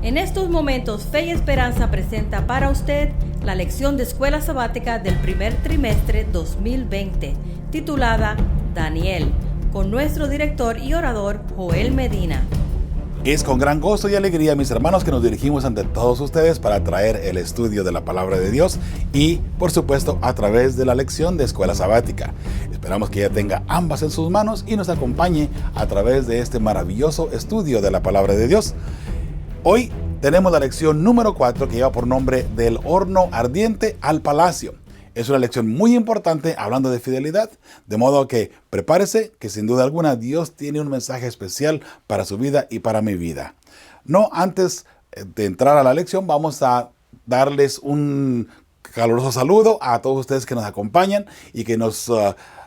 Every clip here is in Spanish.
En estos momentos, Fe y Esperanza presenta para usted la lección de escuela sabática del primer trimestre 2020, titulada Daniel, con nuestro director y orador Joel Medina. Es con gran gozo y alegría, mis hermanos, que nos dirigimos ante todos ustedes para traer el estudio de la palabra de Dios y, por supuesto, a través de la lección de escuela sabática. Esperamos que ella tenga ambas en sus manos y nos acompañe a través de este maravilloso estudio de la palabra de Dios. Hoy tenemos la lección número 4 que lleva por nombre Del horno ardiente al palacio. Es una lección muy importante hablando de fidelidad, de modo que prepárese que sin duda alguna Dios tiene un mensaje especial para su vida y para mi vida. No antes de entrar a la lección, vamos a darles un caluroso saludo a todos ustedes que nos acompañan y que nos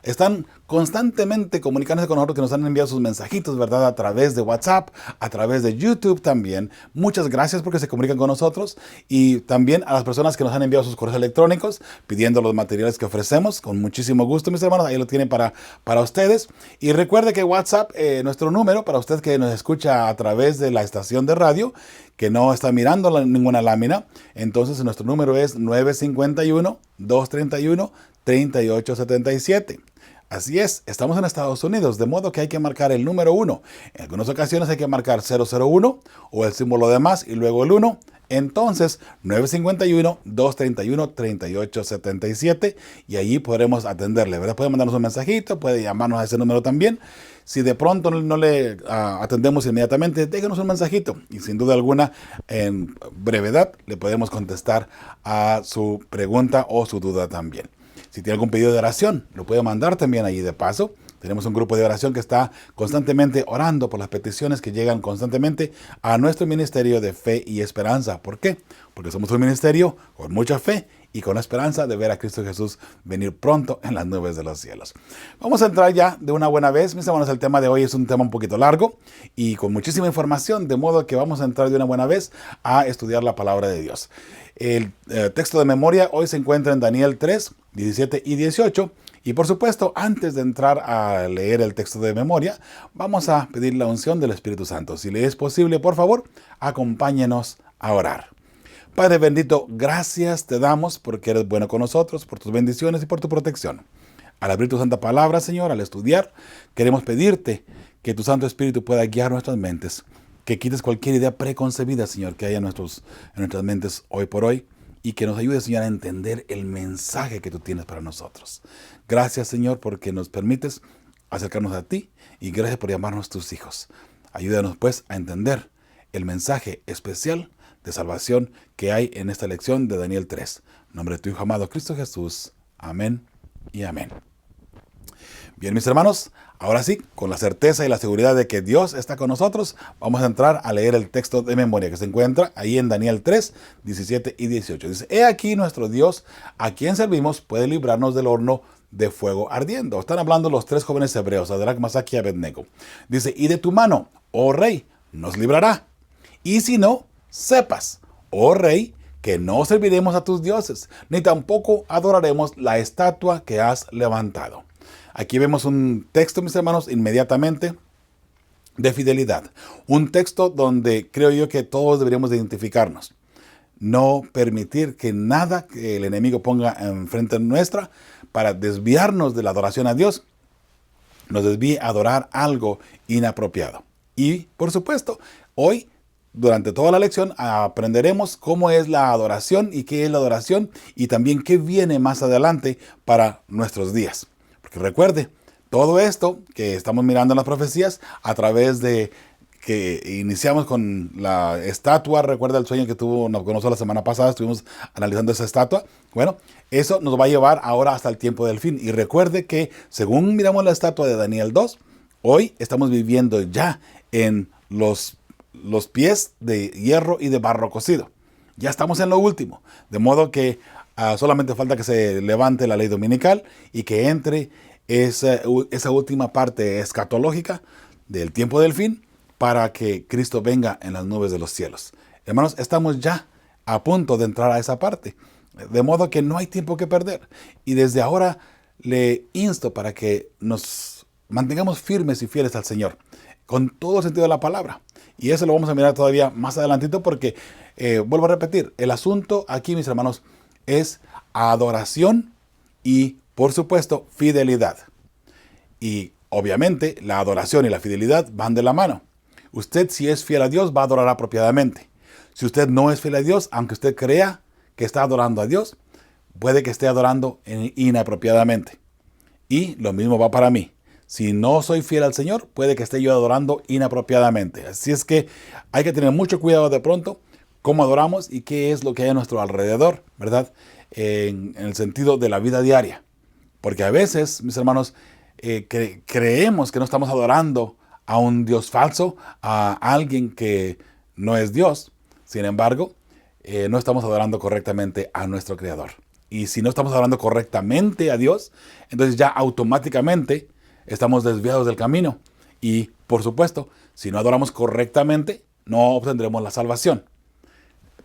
están constantemente comunicándose con nosotros, que nos han enviado sus mensajitos, ¿verdad? A través de WhatsApp, a través de YouTube también. Muchas gracias porque se comunican con nosotros, y también a las personas que nos han enviado sus correos electrónicos pidiendo los materiales que ofrecemos. Con muchísimo gusto, mis hermanos, ahí lo tienen para ustedes. Y recuerde que WhatsApp, nuestro número, para usted que nos escucha a través de la estación de radio, que no está mirando ninguna lámina, entonces nuestro número es 951-231-3877. Así es, estamos en Estados Unidos, de modo que hay que marcar el número 1. En algunas ocasiones hay que marcar 001 o el símbolo de más y luego el 1. Entonces, 951-231-3877, y allí podremos atenderle, ¿verdad? Puede mandarnos un mensajito, puede llamarnos a ese número también. Si de pronto no le atendemos inmediatamente, déjenos un mensajito y sin duda alguna, en brevedad, le podemos contestar a su pregunta o su duda también. Si tiene algún pedido de oración, lo puede mandar también allí de paso. Tenemos un grupo de oración que está constantemente orando por las peticiones que llegan constantemente a nuestro ministerio de Fe y Esperanza. ¿Por qué? Porque somos un ministerio con mucha fe y con la esperanza de ver a Cristo Jesús venir pronto en las nubes de los cielos. Vamos a entrar ya de una buena vez, mis hermanos. El tema de hoy es un tema un poquito largo y con muchísima información, de modo que vamos a entrar de una buena vez a estudiar la palabra de Dios. El texto de memoria hoy se encuentra en Daniel 3, 17 y 18. Y por supuesto, antes de entrar a leer el texto de memoria, vamos a pedir la unción del Espíritu Santo. Si le es posible, por favor, acompáñenos a orar. Padre bendito, gracias te damos porque eres bueno con nosotros, por tus bendiciones y por tu protección. Al abrir tu santa palabra, Señor, al estudiar, queremos pedirte que tu Santo Espíritu pueda guiar nuestras mentes, que quites cualquier idea preconcebida, Señor, que haya en nuestras mentes hoy por hoy, y que nos ayude, Señor, a entender el mensaje que tú tienes para nosotros. Gracias, Señor, porque nos permites acercarnos a ti, y gracias por llamarnos tus hijos. Ayúdanos, pues, a entender el mensaje especial de salvación que hay en esta lección de Daniel 3. En nombre de tu Hijo amado Cristo Jesús. Amén y amén. Bien, mis hermanos, ahora sí, con la certeza y la seguridad de que Dios está con nosotros, vamos a entrar a leer el texto de memoria que se encuentra ahí en Daniel 3, 17 y 18. Dice: He aquí nuestro Dios, a quien servimos, puede librarnos del horno de fuego ardiendo. Están hablando los tres jóvenes hebreos, Sadrach, Mesach y Abednego. Dice: y de tu mano, oh rey, nos librará. Y si no, sepas, oh rey, que no serviremos a tus dioses, ni tampoco adoraremos la estatua que has levantado. Aquí vemos un texto, mis hermanos, inmediatamente de fidelidad. Un texto donde creo yo que todos deberíamos de identificarnos. No permitir que nada que el enemigo ponga enfrente nuestra para desviarnos de la adoración a Dios, nos desvíe a adorar algo inapropiado. Y, por supuesto, hoy, durante toda la lección, aprenderemos cómo es la adoración y qué es la adoración y también qué viene más adelante para nuestros días. Porque recuerde, todo esto que estamos mirando en las profecías, a través de que iniciamos con la estatua, recuerda el sueño que tuvo Nabucodonosor la semana pasada, estuvimos analizando esa estatua. Bueno, eso nos va a llevar ahora hasta el tiempo del fin. Y recuerde que según miramos la estatua de Daniel 2, hoy estamos viviendo ya en los pies de hierro y de barro cocido. Ya estamos en lo último, de modo que solamente falta que se levante la ley dominical y que entre esa última parte escatológica del tiempo del fin para que Cristo venga en las nubes de los cielos. Hermanos, estamos ya a punto de entrar a esa parte, de modo que no hay tiempo que perder. Y desde ahora le insto para que nos mantengamos firmes y fieles al Señor, con todo el sentido de la palabra, Y eso lo vamos a mirar todavía más adelantito porque, vuelvo a repetir, el asunto aquí, mis hermanos, es adoración y, por supuesto, fidelidad. Y obviamente la adoración y la fidelidad van de la mano. Usted, si es fiel a Dios, va a adorar apropiadamente. Si usted no es fiel a Dios, aunque usted crea que está adorando a Dios, puede que esté adorando inapropiadamente. Y lo mismo va para mí. Si no soy fiel al Señor, puede que esté yo adorando inapropiadamente. Así es que hay que tener mucho cuidado de pronto cómo adoramos y qué es lo que hay a nuestro alrededor, ¿verdad? En el sentido de la vida diaria. Porque a veces, mis hermanos, creemos que no estamos adorando a un Dios falso, a alguien que no es Dios. Sin embargo, no estamos adorando correctamente a nuestro Creador. Y si no estamos adorando correctamente a Dios, entonces ya automáticamente estamos desviados del camino. Y, por supuesto, si no adoramos correctamente, no obtendremos la salvación.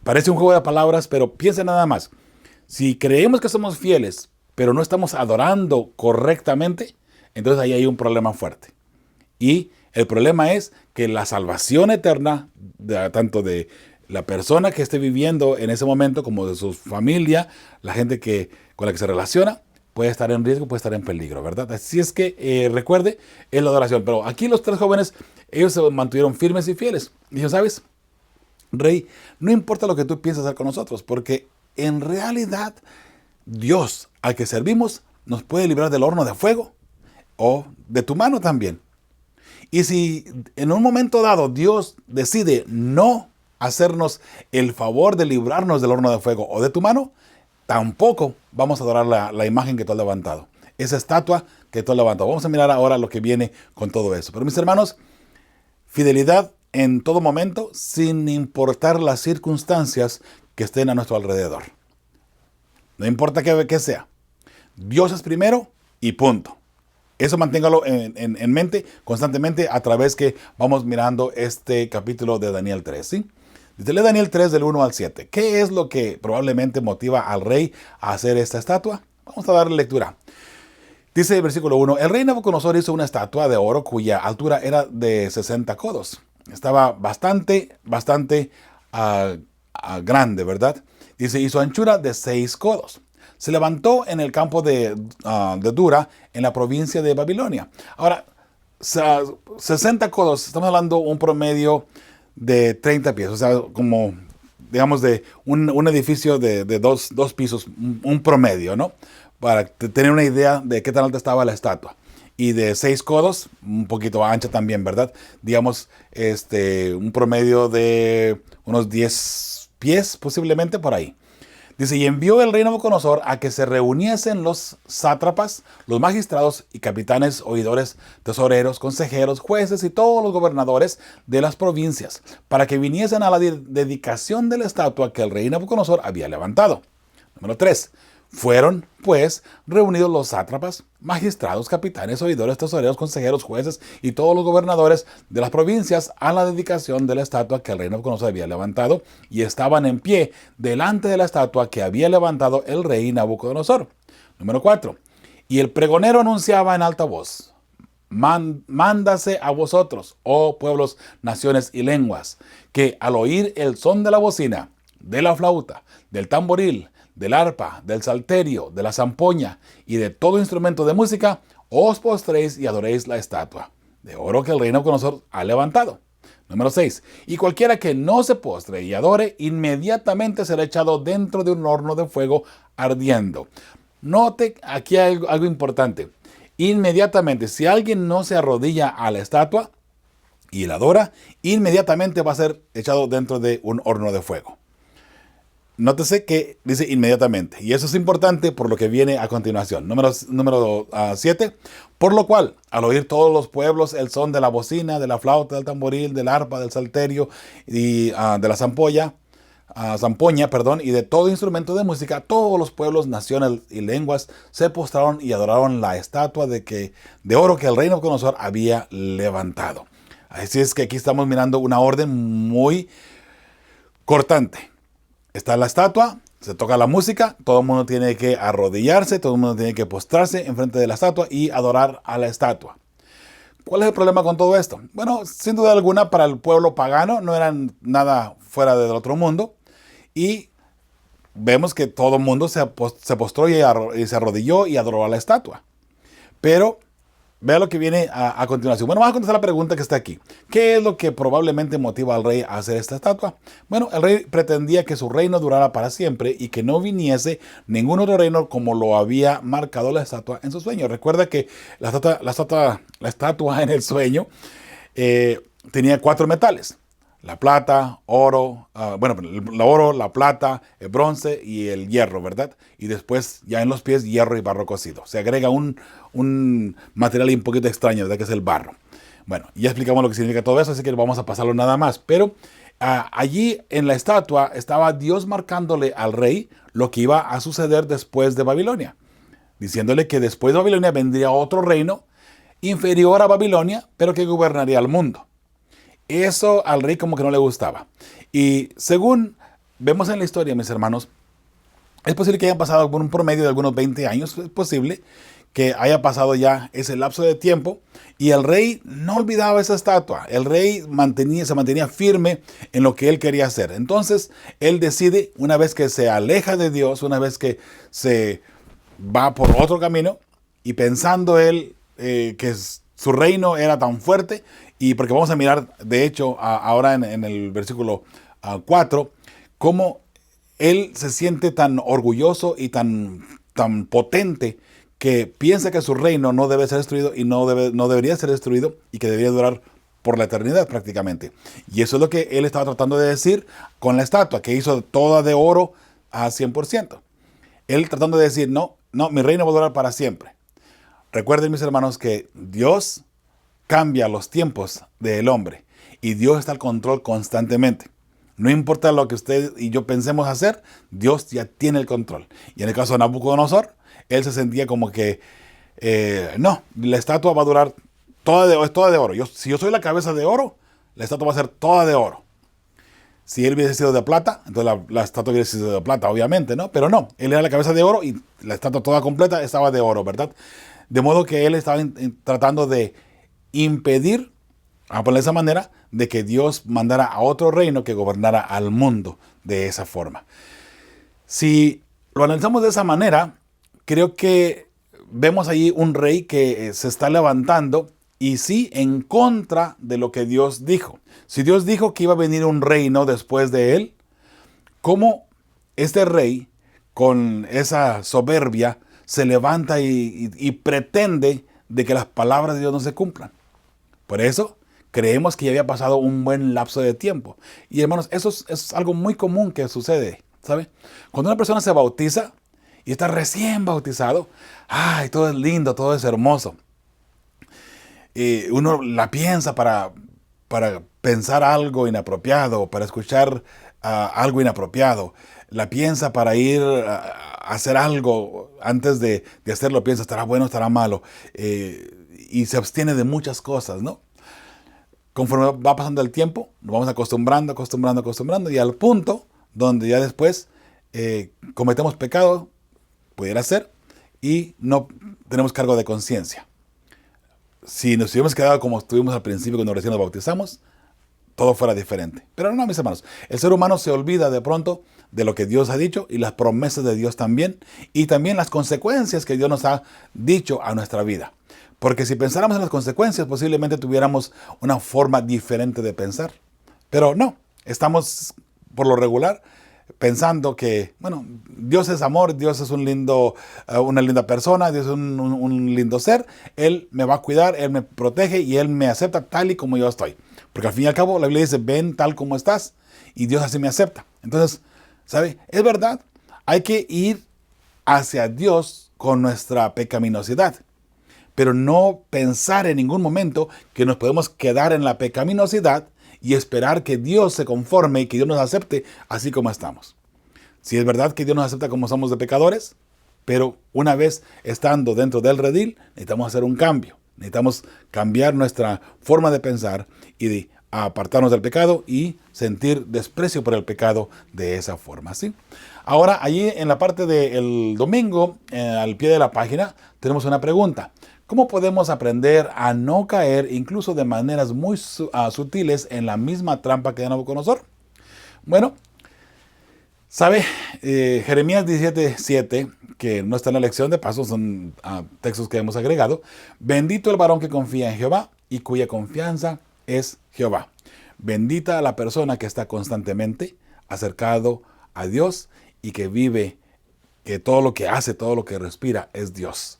Parece un juego de palabras, pero piensa nada más. Si creemos que somos fieles, pero no estamos adorando correctamente, entonces ahí hay un problema fuerte. Y el problema es que la salvación eterna, tanto de la persona que esté viviendo en ese momento como de su familia, la gente con la que se relaciona, puede estar en riesgo, puede estar en peligro, ¿verdad? Así es que recuerde, es la adoración. Pero aquí los tres jóvenes, ellos se mantuvieron firmes y fieles. Dijo, ¿sabes? Rey, no importa lo que tú pienses hacer con nosotros, porque en realidad Dios al que servimos nos puede librar del horno de fuego o de tu mano también. Y si en un momento dado Dios decide no hacernos el favor de librarnos del horno de fuego o de tu mano, tampoco vamos a adorar la imagen que tú has levantado, esa estatua que tú has levantado. Vamos a mirar ahora lo que viene con todo eso. Pero mis hermanos, fidelidad en todo momento, sin importar las circunstancias que estén a nuestro alrededor. No importa qué sea. Dios es primero y punto. Eso manténgalo en mente constantemente a través que vamos mirando este capítulo de Daniel 3, ¿sí? Dice Daniel 3 del 1 al 7. ¿Qué es lo que probablemente motiva al rey a hacer esta estatua? Vamos a darle lectura. Dice el versículo 1, el rey Nabucodonosor hizo una estatua de oro cuya altura era de 60 codos. Estaba bastante grande, ¿verdad? Dice, y su anchura de 6 codos. Se levantó en el campo de Dura, en la provincia de Babilonia. Ahora, 60 codos, estamos hablando un promedio de 30 pies, o sea, como, digamos, de un edificio de dos pisos, un promedio, ¿no? Para tener una idea de qué tan alta estaba la estatua. Y de 6 codos, un poquito ancha también, ¿verdad? Digamos, un promedio de unos 10 pies, posiblemente por ahí. Dice, y envió el rey Nabucodonosor a que se reuniesen los sátrapas, los magistrados y capitanes, oidores, tesoreros, consejeros, jueces y todos los gobernadores de las provincias, para que viniesen a la dedicación de la estatua que el rey Nabucodonosor había levantado. Número 3. Fueron, pues, reunidos los sátrapas, magistrados, capitanes, oidores, tesoreros, consejeros, jueces y todos los gobernadores de las provincias a la dedicación de la estatua que el rey Nabucodonosor había levantado, y estaban en pie delante de la estatua que había levantado el rey Nabucodonosor. Número 4. Y el pregonero anunciaba en alta voz, mándase a vosotros, oh pueblos, naciones y lenguas, que al oír el son de la bocina, de la flauta, del tamboril, del arpa, del salterio, de la zampoña y de todo instrumento de música, os postréis y adoréis la estatua de oro que el rey Nabucodonosor ha levantado. Número 6. Y cualquiera que no se postre y adore, inmediatamente será echado dentro de un horno de fuego ardiendo. Note aquí algo importante. Inmediatamente, si alguien no se arrodilla a la estatua y la adora, inmediatamente va a ser echado dentro de un horno de fuego. Nótese que dice inmediatamente, y eso es importante por lo que viene a continuación. Número 7. Por lo cual, al oír todos los pueblos el son de la bocina, de la flauta, del tamboril, del arpa, del salterio y de la zampoña, y de todo instrumento de música, todos los pueblos, naciones y lenguas se postraron y adoraron la estatua de oro que el rey Nabucodonosor había levantado. Así es que aquí estamos mirando una orden muy cortante. Está la estatua, se toca la música, todo el mundo tiene que arrodillarse, todo el mundo tiene que postrarse enfrente de la estatua y adorar a la estatua. ¿Cuál es el problema con todo esto? Bueno, sin duda alguna, para el pueblo pagano no eran nada fuera del otro mundo. Y vemos que todo el mundo se postró y se arrodilló y adoró a la estatua. Pero vea lo que viene a continuación. Bueno, vamos a contestar la pregunta que está aquí. ¿Qué es lo que probablemente motiva al rey a hacer esta estatua? Bueno, el rey pretendía que su reino durara para siempre y que no viniese ningún otro reino como lo había marcado la estatua en su sueño. Recuerda que la estatua en el sueño tenía 4 metales. La plata, oro, el oro, la plata, el bronce y el hierro, ¿verdad? Y después ya en los pies hierro y barro cocido. Se agrega un material un poquito extraño, ¿verdad? Que es el barro. Bueno, ya explicamos lo que significa todo eso, así que vamos a pasarlo nada más. Pero allí en la estatua estaba Dios marcándole al rey lo que iba a suceder después de Babilonia. Diciéndole que después de Babilonia vendría otro reino inferior a Babilonia, pero que gobernaría el mundo. Eso al rey como que no le gustaba. Y según vemos en la historia, mis hermanos, es posible que hayan pasado por un promedio de algunos 20 años. Es posible que haya pasado ya ese lapso de tiempo y el rey no olvidaba esa estatua. El rey se mantenía firme en lo que él quería hacer. Entonces, él decide, una vez que se aleja de Dios, una vez que se va por otro camino y pensando él que su reino era tan fuerte. Y porque vamos a mirar, de hecho, ahora en el versículo 4, cómo él se siente tan orgulloso y tan potente que piensa que su reino no debe ser destruido y no debería ser destruido y que debería durar por la eternidad prácticamente. Y eso es lo que él estaba tratando de decir con la estatua, que hizo toda de oro a 100%. Él tratando de decir, no, mi reino va a durar para siempre. Recuerden, mis hermanos, que Dios cambia los tiempos del hombre y Dios está al control constantemente. No importa lo que usted y yo pensemos hacer, Dios ya tiene el control. Y en el caso de Nabucodonosor, él se sentía como que no, la estatua va a durar es toda de oro. Si yo soy la cabeza de oro, la estatua va a ser toda de oro. Si él hubiese sido de plata, entonces la estatua hubiese sido de plata, obviamente, ¿no? Pero no, él era la cabeza de oro y la estatua toda completa estaba de oro, ¿verdad? De modo que él estaba tratando de impedir, a poner de esa manera, de que Dios mandara a otro reino que gobernara al mundo de esa forma. Si lo analizamos de esa manera, creo que vemos allí un rey que se está levantando y sí en contra de lo que Dios dijo. Si Dios dijo que iba a venir un reino después de él, ¿cómo este rey con esa soberbia se levanta y pretende de que las palabras de Dios no se cumplan? Por eso creemos que ya había pasado un buen lapso de tiempo. Y hermanos, eso es algo muy común que sucede, ¿sabe? Cuando una persona se bautiza y está recién bautizado, ¡ay! Todo es lindo, todo es hermoso. Y uno la piensa para pensar algo inapropiado, para escuchar algo inapropiado. La piensa para ir a hacer algo antes de hacerlo. Piensa, ¿estará bueno, estará malo? Y se abstiene de muchas cosas, ¿no? Conforme va pasando el tiempo, nos vamos acostumbrando y al punto donde ya después cometemos pecado, pudiera ser, y no tenemos cargo de conciencia. Si nos hubiéramos quedado como estuvimos al principio cuando recién nos bautizamos, todo fuera diferente. Pero no, mis hermanos, el ser humano se olvida de pronto de lo que Dios ha dicho y las promesas de Dios también, y también las consecuencias que Dios nos ha dicho a nuestra vida. Porque si pensáramos en las consecuencias, posiblemente tuviéramos una forma diferente de pensar. Pero no, estamos por lo regular pensando que, bueno, Dios es amor, Dios es una linda persona, Dios es un lindo ser, Él me va a cuidar, Él me protege y Él me acepta tal y como yo estoy. Porque al fin y al cabo la Biblia dice, ven tal como estás, y Dios así me acepta. Entonces, ¿sabe? Es verdad, hay que ir hacia Dios con nuestra pecaminosidad, pero no pensar en ningún momento que nos podemos quedar en la pecaminosidad y esperar que Dios se conforme y que Dios nos acepte así como estamos. Si es verdad que Dios nos acepta como somos de pecadores, pero una vez estando dentro del redil, necesitamos hacer un cambio. Necesitamos cambiar nuestra forma de pensar y de apartarnos del pecado y sentir desprecio por el pecado de esa forma, ¿sí? Ahora, allí en la parte del domingo, al pie de la página, tenemos una pregunta. ¿Cómo podemos aprender a no caer, incluso de maneras muy sutiles, en la misma trampa que Nabucodonosor? Bueno, ¿sabe? Jeremías 17:7, que no está en la lección, de paso son textos que hemos agregado. Bendito el varón que confía en Jehová y cuya confianza es Jehová. Bendita la persona que está constantemente acercado a Dios y que vive, que todo lo que hace, todo lo que respira es Dios.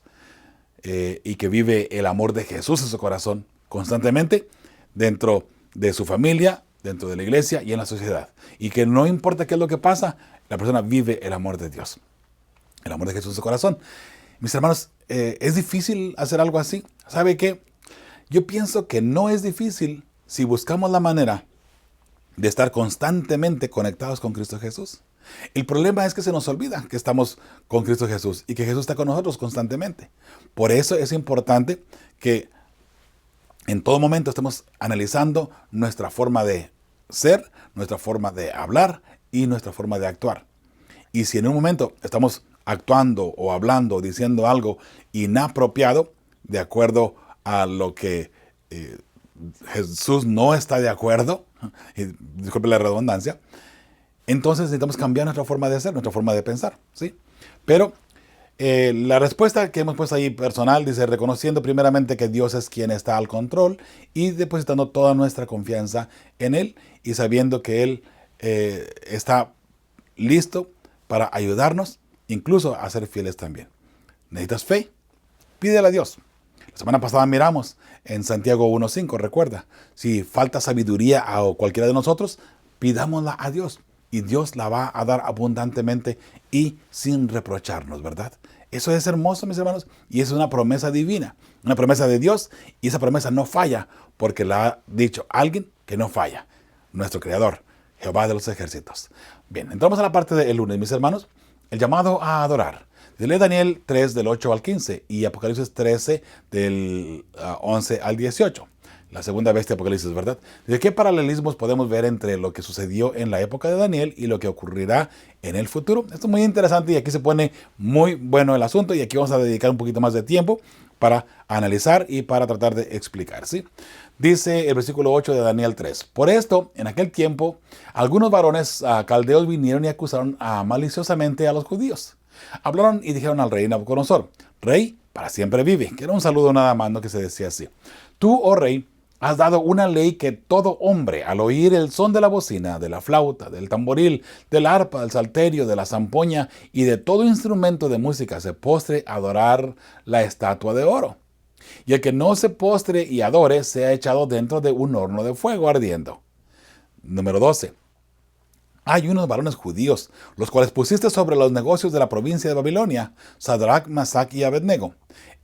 Y que vive el amor de Jesús en su corazón constantemente dentro de su familia, dentro de la iglesia y en la sociedad. Y que no importa qué es lo que pasa, la persona vive el amor de Dios, el amor de Jesús en su corazón. Mis hermanos, ¿es difícil hacer algo así? ¿Sabe qué? Yo pienso que no es difícil si buscamos la manera de estar constantemente conectados con Cristo Jesús. El problema es que se nos olvida que estamos con Cristo Jesús y que Jesús está con nosotros constantemente. Por eso es importante que en todo momento estemos analizando nuestra forma de ser, nuestra forma de hablar y nuestra forma de actuar. Y si en un momento estamos actuando o hablando o diciendo algo inapropiado, de acuerdo a lo que Jesús no está de acuerdo, y disculpe la redundancia, entonces necesitamos cambiar nuestra forma de ser, nuestra forma de pensar, ¿sí? Pero la respuesta que hemos puesto ahí personal dice: reconociendo primeramente que Dios es quien está al control y depositando toda nuestra confianza en Él y sabiendo que Él está listo para ayudarnos, incluso a ser fieles también. ¿Necesitas fe? Pídele a Dios. La semana pasada miramos en Santiago 1:5, recuerda, si falta sabiduría a cualquiera de nosotros, pidámosla a Dios y Dios la va a dar abundantemente y sin reprocharnos, ¿verdad? Eso es hermoso, mis hermanos, y es una promesa divina, una promesa de Dios, y esa promesa no falla porque la ha dicho alguien que no falla, nuestro Creador, Jehová de los ejércitos. Bien, entramos a la parte del lunes, mis hermanos, el llamado a adorar. Lee Daniel 3 del 8 al 15 y Apocalipsis 13 del 11 al 18. La segunda vez de Apocalipsis, ¿verdad? ¿De qué paralelismos podemos ver entre lo que sucedió en la época de Daniel y lo que ocurrirá en el futuro? Esto es muy interesante y aquí se pone muy bueno el asunto y aquí vamos a dedicar un poquito más de tiempo para analizar y para tratar de explicar, ¿sí? Dice el versículo 8 de Daniel 3. Por esto, en aquel tiempo, algunos varones caldeos vinieron y acusaron maliciosamente a los judíos. Hablaron y dijeron al rey Nabucodonosor: Rey, para siempre vive. Que era un saludo nada más, no que se decía así. Tú, oh rey, has dado una ley que todo hombre, al oír el son de la bocina, de la flauta, del tamboril, del arpa, del salterio, de la zampoña y de todo instrumento de música, se postre a adorar la estatua de oro. Y el que no se postre y adore sea echado dentro de un horno de fuego ardiendo. Número 12. Hay unos varones judíos, los cuales pusiste sobre los negocios de la provincia de Babilonia, Sadrach, Mesach y Abednego.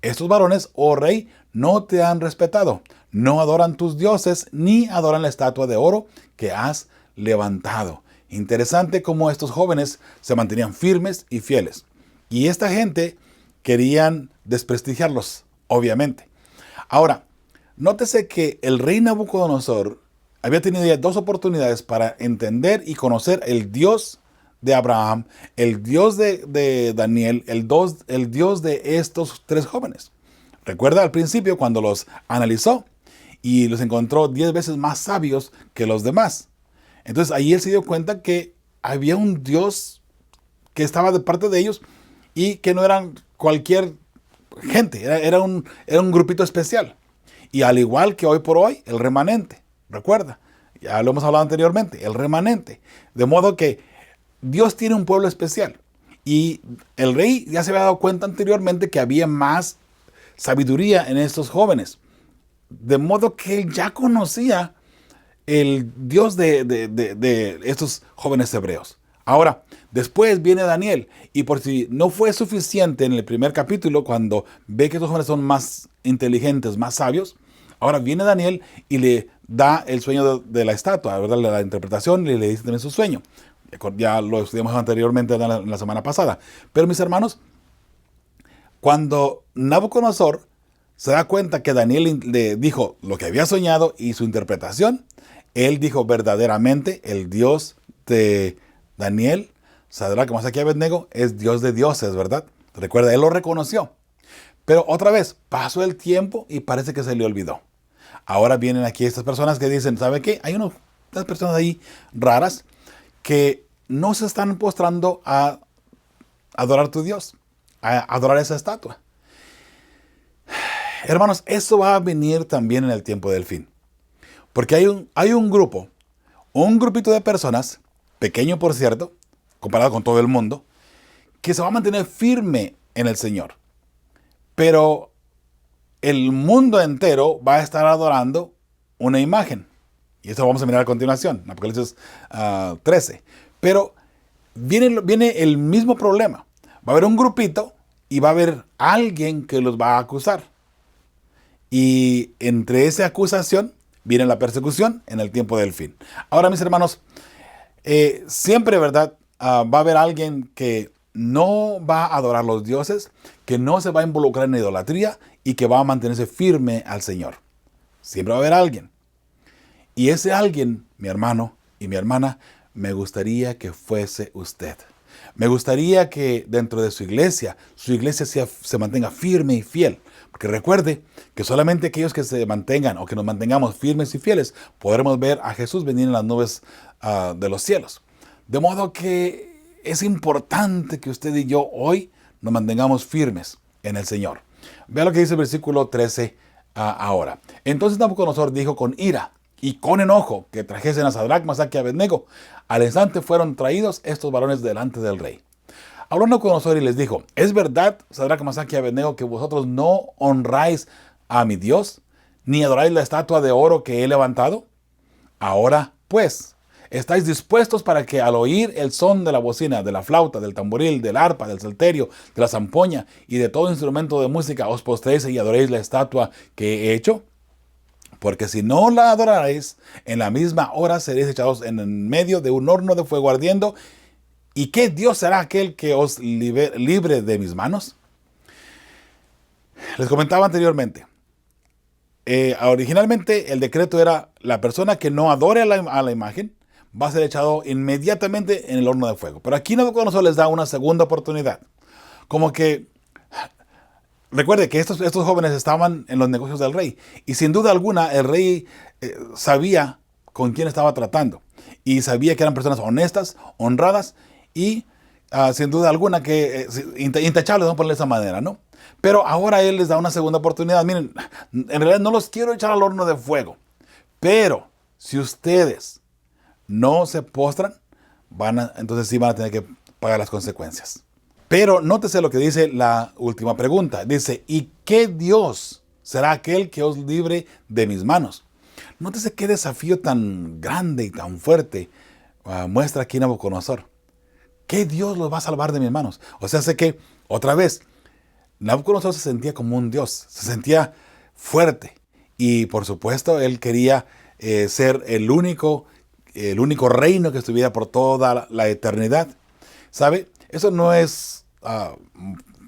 Estos varones, oh rey, no te han respetado, no adoran tus dioses, ni adoran la estatua de oro que has levantado. Interesante cómo estos jóvenes se mantenían firmes y fieles. Y esta gente querían desprestigiarlos, obviamente. Ahora, nótese que el rey Nabucodonosor había tenido ya dos oportunidades para entender y conocer el Dios de Abraham, el Dios de Daniel, el Dios de estos tres jóvenes. Recuerda al principio cuando los analizó y los encontró 10 veces más sabios que los demás. Entonces ahí él se dio cuenta que había un Dios que estaba de parte de ellos y que no eran cualquier gente, era un grupito especial. Y al igual que hoy por hoy, el remanente. Recuerda, ya lo hemos hablado anteriormente, el remanente. De modo que Dios tiene un pueblo especial. Y el rey ya se había dado cuenta anteriormente que había más sabiduría en estos jóvenes. De modo que él ya conocía el Dios de estos jóvenes hebreos. Ahora, después viene Daniel. Y por si no fue suficiente en el primer capítulo, cuando ve que estos jóvenes son más inteligentes, más sabios, ahora viene Daniel y le da el sueño de la estatua, ¿verdad? La interpretación, y le dice también su sueño. Ya lo estudiamos anteriormente en la semana pasada. Pero mis hermanos, cuando Nabucodonosor se da cuenta que Daniel le dijo lo que había soñado y su interpretación, él dijo: verdaderamente el Dios de Daniel, Sadrach, Mesach y Abednego, es Dios de dioses, ¿verdad? Recuerda, él lo reconoció. Pero otra vez, pasó el tiempo y parece que se le olvidó. Ahora vienen aquí estas personas que dicen, ¿sabe qué? Hay unas personas ahí raras que no se están postrando a adorar a tu Dios, a adorar esa estatua. Hermanos, eso va a venir también en el tiempo del fin. Porque hay un grupito de personas, pequeño por cierto, comparado con todo el mundo, que se va a mantener firme en el Señor. Pero el mundo entero va a estar adorando una imagen. Y eso lo vamos a mirar a continuación, en Apocalipsis 13. Pero viene el mismo problema. Va a haber un grupito y va a haber alguien que los va a acusar. Y entre esa acusación viene la persecución en el tiempo del fin. Ahora, mis hermanos, siempre, ¿verdad? Va a haber alguien que no va a adorar a los dioses, que no se va a involucrar en idolatría y que va a mantenerse firme al Señor. Siempre va a haber alguien. Y ese alguien, mi hermano y mi hermana, me gustaría que fuese usted. Me gustaría que dentro de su iglesia se mantenga firme y fiel. Porque recuerde que solamente aquellos que se mantengan o que nos mantengamos firmes y fieles, podremos ver a Jesús venir en las nubes de los cielos. De modo que es importante que usted y yo hoy nos mantengamos firmes en el Señor. Vea lo que dice el versículo 13 ahora. Entonces Nabucodonosor dijo con ira y con enojo que trajesen a Sadrach, Mesach y Abednego. Al instante fueron traídos estos varones delante del rey. Habló Nabucodonosor y les dijo, ¿es verdad, Sadrach, Mesach y Abednego, que vosotros no honráis a mi Dios, ni adoráis la estatua de oro que he levantado? Ahora, pues, ¿estáis dispuestos para que al oír el son de la bocina, de la flauta, del tamboril, del arpa, del salterio, de la zampoña y de todo instrumento de música os postréis y adoréis la estatua que he hecho? Porque si no la adoraréis, en la misma hora seréis echados en medio de un horno de fuego ardiendo. ¿Y qué Dios será aquel que os libre de mis manos? Les comentaba anteriormente. Originalmente el decreto era la persona que no adore a la imagen va a ser echado inmediatamente en el horno de fuego. Pero aquí Nabucodonosor les da una segunda oportunidad. Como que, recuerde que estos jóvenes estaban en los negocios del rey. Y sin duda alguna el rey sabía con quién estaba tratando. Y sabía que eran personas honestas, honradas y sin duda alguna que intachables, vamos a ponerle de esa manera, ¿no? Pero ahora él les da una segunda oportunidad. Miren, en realidad no los quiero echar al horno de fuego. Pero si ustedes no se postran, entonces sí van a tener que pagar las consecuencias. Pero nótese lo que dice la última pregunta. Dice, ¿y qué Dios será aquel que os libre de mis manos? Nótese qué desafío tan grande y tan fuerte muestra aquí Nabucodonosor. ¿Qué Dios los va a salvar de mis manos? O sea, sé que, otra vez, Nabucodonosor se sentía como un Dios, se sentía fuerte. Y por supuesto, él quería ser el único reino que estuviera por toda la eternidad. ¿Sabe? Eso no es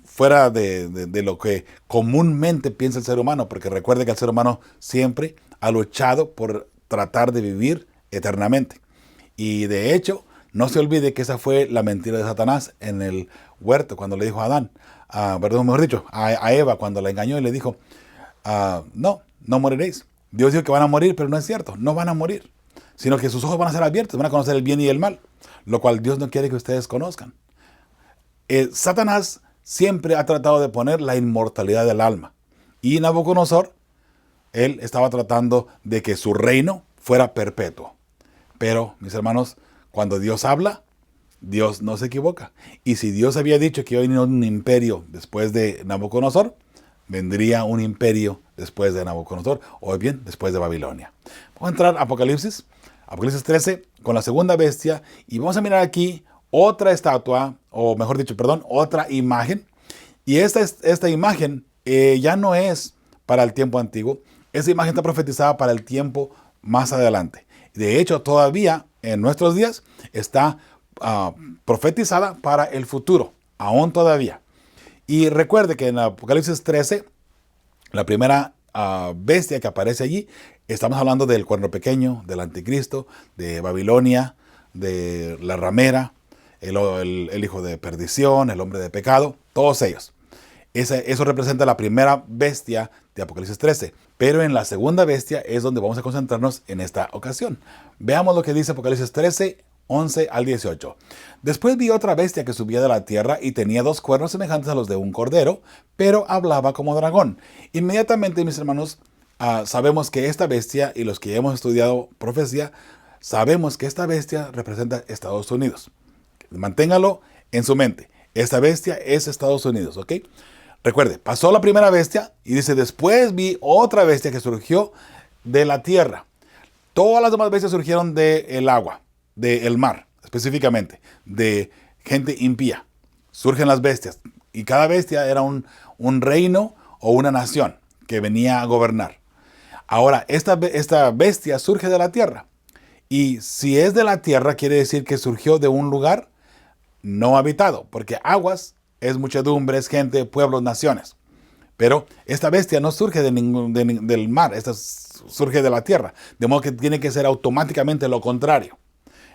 fuera de lo que comúnmente piensa el ser humano, porque recuerde que el ser humano siempre ha luchado por tratar de vivir eternamente. Y de hecho, no se olvide que esa fue la mentira de Satanás en el huerto, cuando le dijo a Adán, a Eva, cuando la engañó y le dijo, no moriréis. Dios dijo que van a morir, pero no es cierto, no van a morir, sino que sus ojos van a ser abiertos, van a conocer el bien y el mal, lo cual Dios no quiere que ustedes conozcan. Satanás siempre ha tratado de poner la inmortalidad del alma. Y Nabucodonosor, él estaba tratando de que su reino fuera perpetuo. Pero, mis hermanos, cuando Dios habla, Dios no se equivoca. Y si Dios había dicho que iba a venir un imperio después de Nabucodonosor, vendría un imperio después de Nabucodonosor, o bien después de Babilonia. Vamos a entrar a Apocalipsis 13, con la segunda bestia, y vamos a mirar aquí otra estatua, o mejor dicho, otra imagen. Y esta imagen ya no es para el tiempo antiguo. Esa imagen está profetizada para el tiempo más adelante. De hecho, todavía en nuestros días está profetizada para el futuro, aún todavía. Y recuerde que en Apocalipsis 13, la primera bestia que aparece allí, estamos hablando del cuerno pequeño, del anticristo, de Babilonia, de la ramera, el hijo de perdición, el hombre de pecado, todos ellos. Eso representa la primera bestia de Apocalipsis 13. Pero en la segunda bestia es donde vamos a concentrarnos en esta ocasión. Veamos lo que dice Apocalipsis 13, 11 al 18. Después vi otra bestia que subía de la tierra y tenía 2 cuernos semejantes a los de un cordero, pero hablaba como dragón. Inmediatamente, mis hermanos, sabemos que esta bestia, y los que ya hemos estudiado profecía, sabemos que esta bestia representa Estados Unidos. Manténgalo en su mente. Esta bestia es Estados Unidos, ¿ok? Recuerde, pasó la primera bestia y dice, después vi otra bestia que surgió de la tierra. Todas las demás bestias surgieron del agua, del mar, específicamente, de gente impía. Surgen las bestias y cada bestia era un reino o una nación que venía a gobernar. Ahora, esta bestia surge de la tierra. Y si es de la tierra, quiere decir que surgió de un lugar no habitado, porque aguas es muchedumbre, es gente, pueblos, naciones. Pero esta bestia no surge del mar, esta surge de la tierra. De modo que tiene que ser automáticamente lo contrario.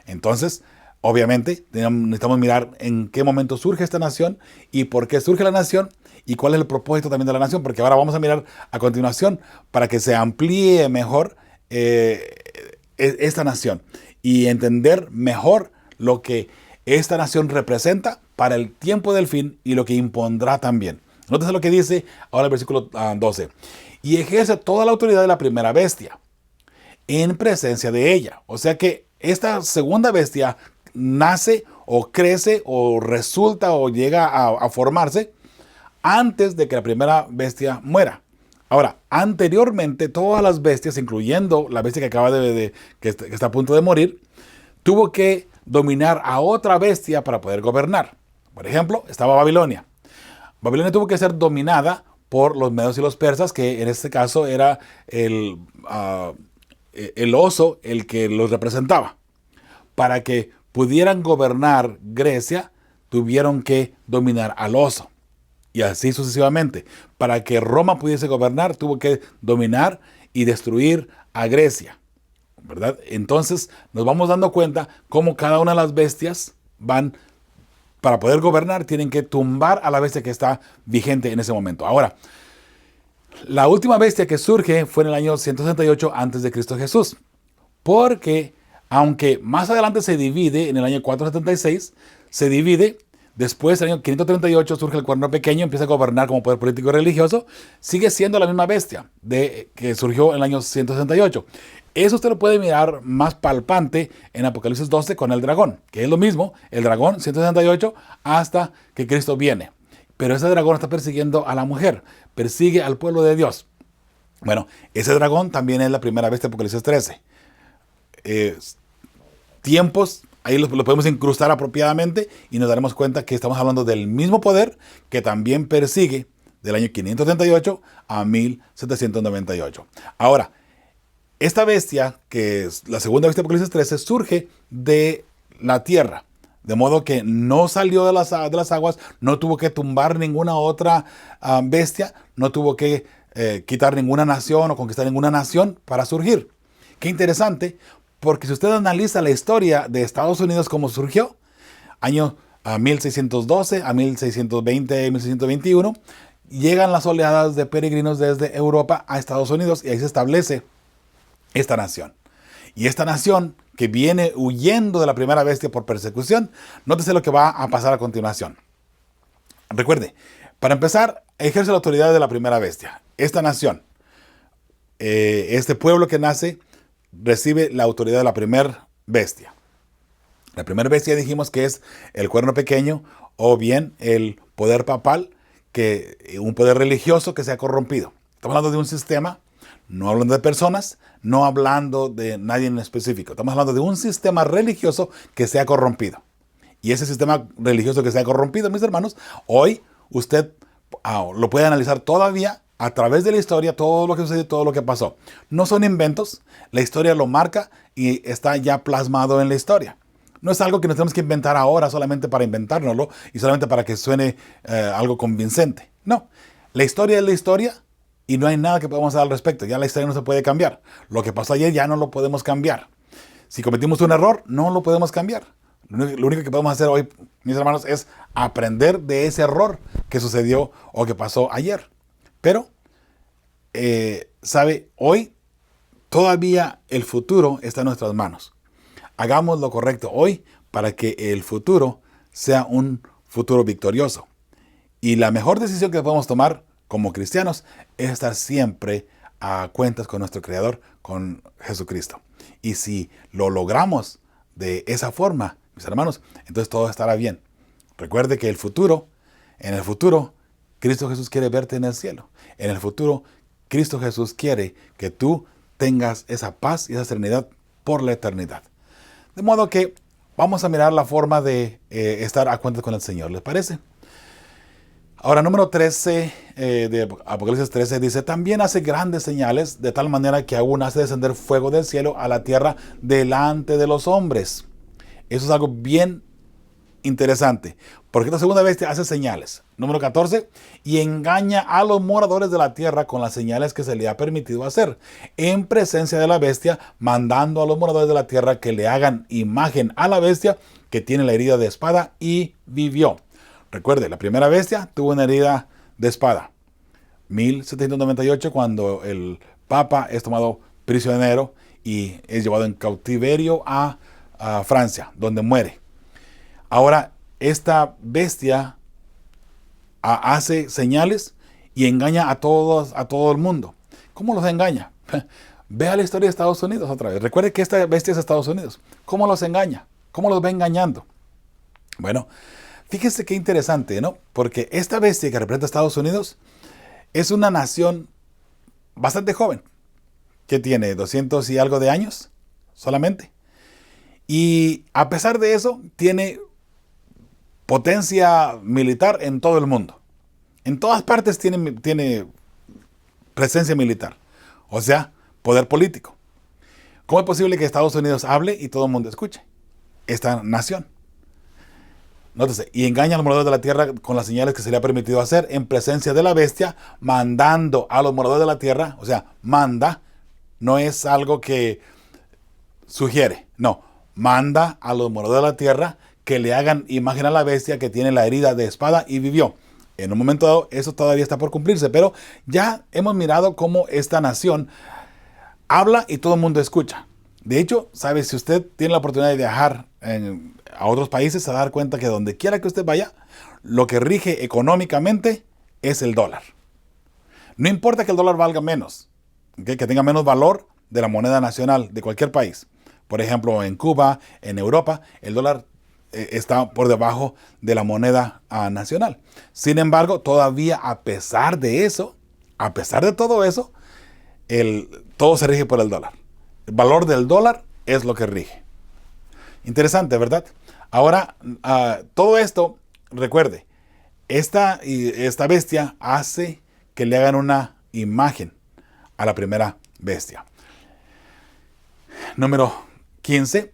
Entonces, obviamente, necesitamos mirar en qué momento surge esta nación y por qué surge la nación y cuál es el propósito también de la nación. Porque ahora vamos a mirar a continuación para que se amplíe mejor esta nación y entender mejor lo que esta nación representa para el tiempo del fin y lo que impondrá también. Nótese lo que dice ahora el versículo 12. Y ejerce toda la autoridad de la primera bestia en presencia de ella. O sea que esta segunda bestia nace o crece o resulta o llega a formarse antes de que la primera bestia muera. Ahora, anteriormente todas las bestias, incluyendo la bestia que acaba que está a punto de morir, tuvo que dominar a otra bestia para poder gobernar. Por ejemplo, estaba Babilonia. Babilonia tuvo que ser dominada por los medos y los persas, que en este caso era el oso el que los representaba. Para que pudieran gobernar Grecia, tuvieron que dominar al oso. Y así sucesivamente. Para que Roma pudiese gobernar, tuvo que dominar y destruir a Grecia, ¿verdad? Entonces nos vamos dando cuenta cómo cada una de las bestias para poder gobernar, tienen que tumbar a la bestia que está vigente en ese momento. Ahora, la última bestia que surge fue en el año 168 antes de Cristo Jesús. Porque, aunque más adelante se divide, en el año 476, se divide. Después, en el año 538, surge el cuerno pequeño, empieza a gobernar como poder político y religioso. Sigue siendo la misma bestia que surgió en el año 168. Eso usted lo puede mirar más palpante en Apocalipsis 12 con el dragón, que es lo mismo, el dragón 168 hasta que Cristo viene. Pero ese dragón está persiguiendo a la mujer, persigue al pueblo de Dios. Bueno, ese dragón también es la primera bestia de Apocalipsis 13. Tiempos, ahí lo podemos incrustar apropiadamente y nos daremos cuenta que estamos hablando del mismo poder que también persigue del año 538 a 1798. Ahora, esta bestia, que es la segunda bestia de Apocalipsis 13, surge de la tierra. De modo que no salió de las aguas, no tuvo que tumbar ninguna otra bestia, no tuvo que quitar ninguna nación o conquistar ninguna nación para surgir. Qué interesante, porque si usted analiza la historia de Estados Unidos como surgió, año 1612 a 1620, 1621, llegan las oleadas de peregrinos desde Europa a Estados Unidos y ahí se establece esta nación. Y esta nación que viene huyendo de la primera bestia por persecución, nótese lo que va a pasar a continuación. Recuerde, para empezar, ejerce la autoridad de la primera bestia. Esta nación, este pueblo que nace, recibe la autoridad de la primera bestia. La primera bestia dijimos que es el cuerno pequeño o bien el poder papal, un poder religioso que se ha corrompido. Estamos hablando de un sistema, no hablando de personas, no hablando de nadie en específico. Estamos hablando de un sistema religioso que se ha corrompido. Y ese sistema religioso que se ha corrompido, mis hermanos, hoy usted lo puede analizar todavía a través de la historia, todo lo que sucedió, todo lo que pasó. No son inventos, la historia lo marca y está ya plasmado en la historia. No es algo que nos tenemos que inventar ahora solamente para inventárnoslo y solamente para que suene algo convincente. No, la historia es la historia y no hay nada que podamos hacer al respecto. Ya la historia no se puede cambiar. Lo que pasó ayer ya no lo podemos cambiar. Si cometimos un error, no lo podemos cambiar. Lo único que podemos hacer hoy, mis hermanos, es aprender de ese error que sucedió o que pasó ayer. Pero, ¿sabe? Hoy todavía el futuro está en nuestras manos. Hagamos lo correcto hoy para que el futuro sea un futuro victorioso. Y la mejor decisión que podemos tomar como cristianos es estar siempre a cuentas con nuestro Creador, con Jesucristo. Y si lo logramos de esa forma, mis hermanos, entonces todo estará bien. Recuerde que en el futuro, Cristo Jesús quiere verte en el cielo. En el futuro, Cristo Jesús quiere que tú tengas esa paz y esa serenidad por la eternidad. De modo que vamos a mirar la forma de estar a cuentas con el Señor. ¿Les parece? Ahora, número 13 de Apocalipsis 13 dice: también hace grandes señales, de tal manera que aún hace descender fuego del cielo a la tierra delante de los hombres. Eso es algo bien interesante, porque esta segunda bestia hace señales. Número 14, y engaña a los moradores de la tierra con las señales que se le ha permitido hacer, en presencia de la bestia, mandando a los moradores de la tierra que le hagan imagen a la bestia que tiene la herida de espada y vivió. Recuerde, la primera bestia tuvo una herida de espada. 1798, cuando el Papa es tomado prisionero y es llevado en cautiverio a Francia, donde muere. Ahora, esta bestia hace señales y engaña a todo el mundo. ¿Cómo los engaña? Vea la historia de Estados Unidos otra vez. Recuerde que esta bestia es Estados Unidos. ¿Cómo los engaña? ¿Cómo los va engañando? Bueno, fíjese qué interesante, ¿no? Porque esta bestia que representa a Estados Unidos es una nación bastante joven, que tiene 200 y algo de años solamente. Y a pesar de eso, tiene potencia militar en todo el mundo. En todas partes tiene presencia militar. O sea, poder político. ¿Cómo es posible que Estados Unidos hable y todo el mundo escuche? Esta nación. Nótese, y engaña a los moradores de la tierra con las señales que se le ha permitido hacer en presencia de la bestia, mandando a los moradores de la tierra, o sea, manda, no es algo que sugiere, no, manda a los moradores de la tierra que le hagan imagen a la bestia que tiene la herida de espada y vivió. En un momento dado, eso todavía está por cumplirse, pero ya hemos mirado cómo esta nación habla y todo el mundo escucha. De hecho, ¿sabe? Si usted tiene la oportunidad de viajar a otros países, se va a dar cuenta que donde quiera que usted vaya, lo que rige económicamente es el dólar. No importa que el dólar valga menos, ¿okay? Que tenga menos valor de la moneda nacional de cualquier país. Por ejemplo, en Cuba, en Europa, el dólar está por debajo de la moneda nacional. Sin embargo, todavía a pesar de eso, a pesar de todo eso, todo se rige por el dólar. El valor del dólar es lo que rige. Interesante, ¿verdad? Ahora, todo esto, recuerde, esta bestia hace que le hagan una imagen a la primera bestia. Número 15,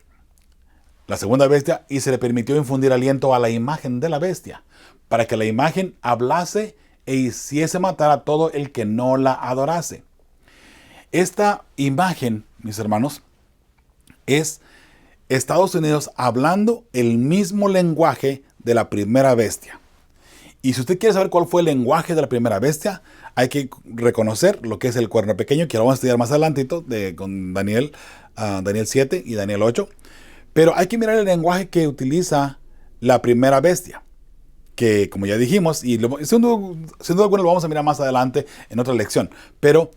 la segunda bestia, y se le permitió infundir aliento a la imagen de la bestia, para que la imagen hablase e hiciese matar a todo el que no la adorase. Esta imagen, mis hermanos, es Estados Unidos hablando el mismo lenguaje de la primera bestia. Y si usted quiere saber cuál fue el lenguaje de la primera bestia, hay que reconocer lo que es el cuerno pequeño, que lo vamos a estudiar más adelantito con Daniel 7 y Daniel 8. Pero hay que mirar el lenguaje que utiliza la primera bestia, que como ya dijimos, y sin duda alguna lo vamos a mirar más adelante en otra lección. Pero,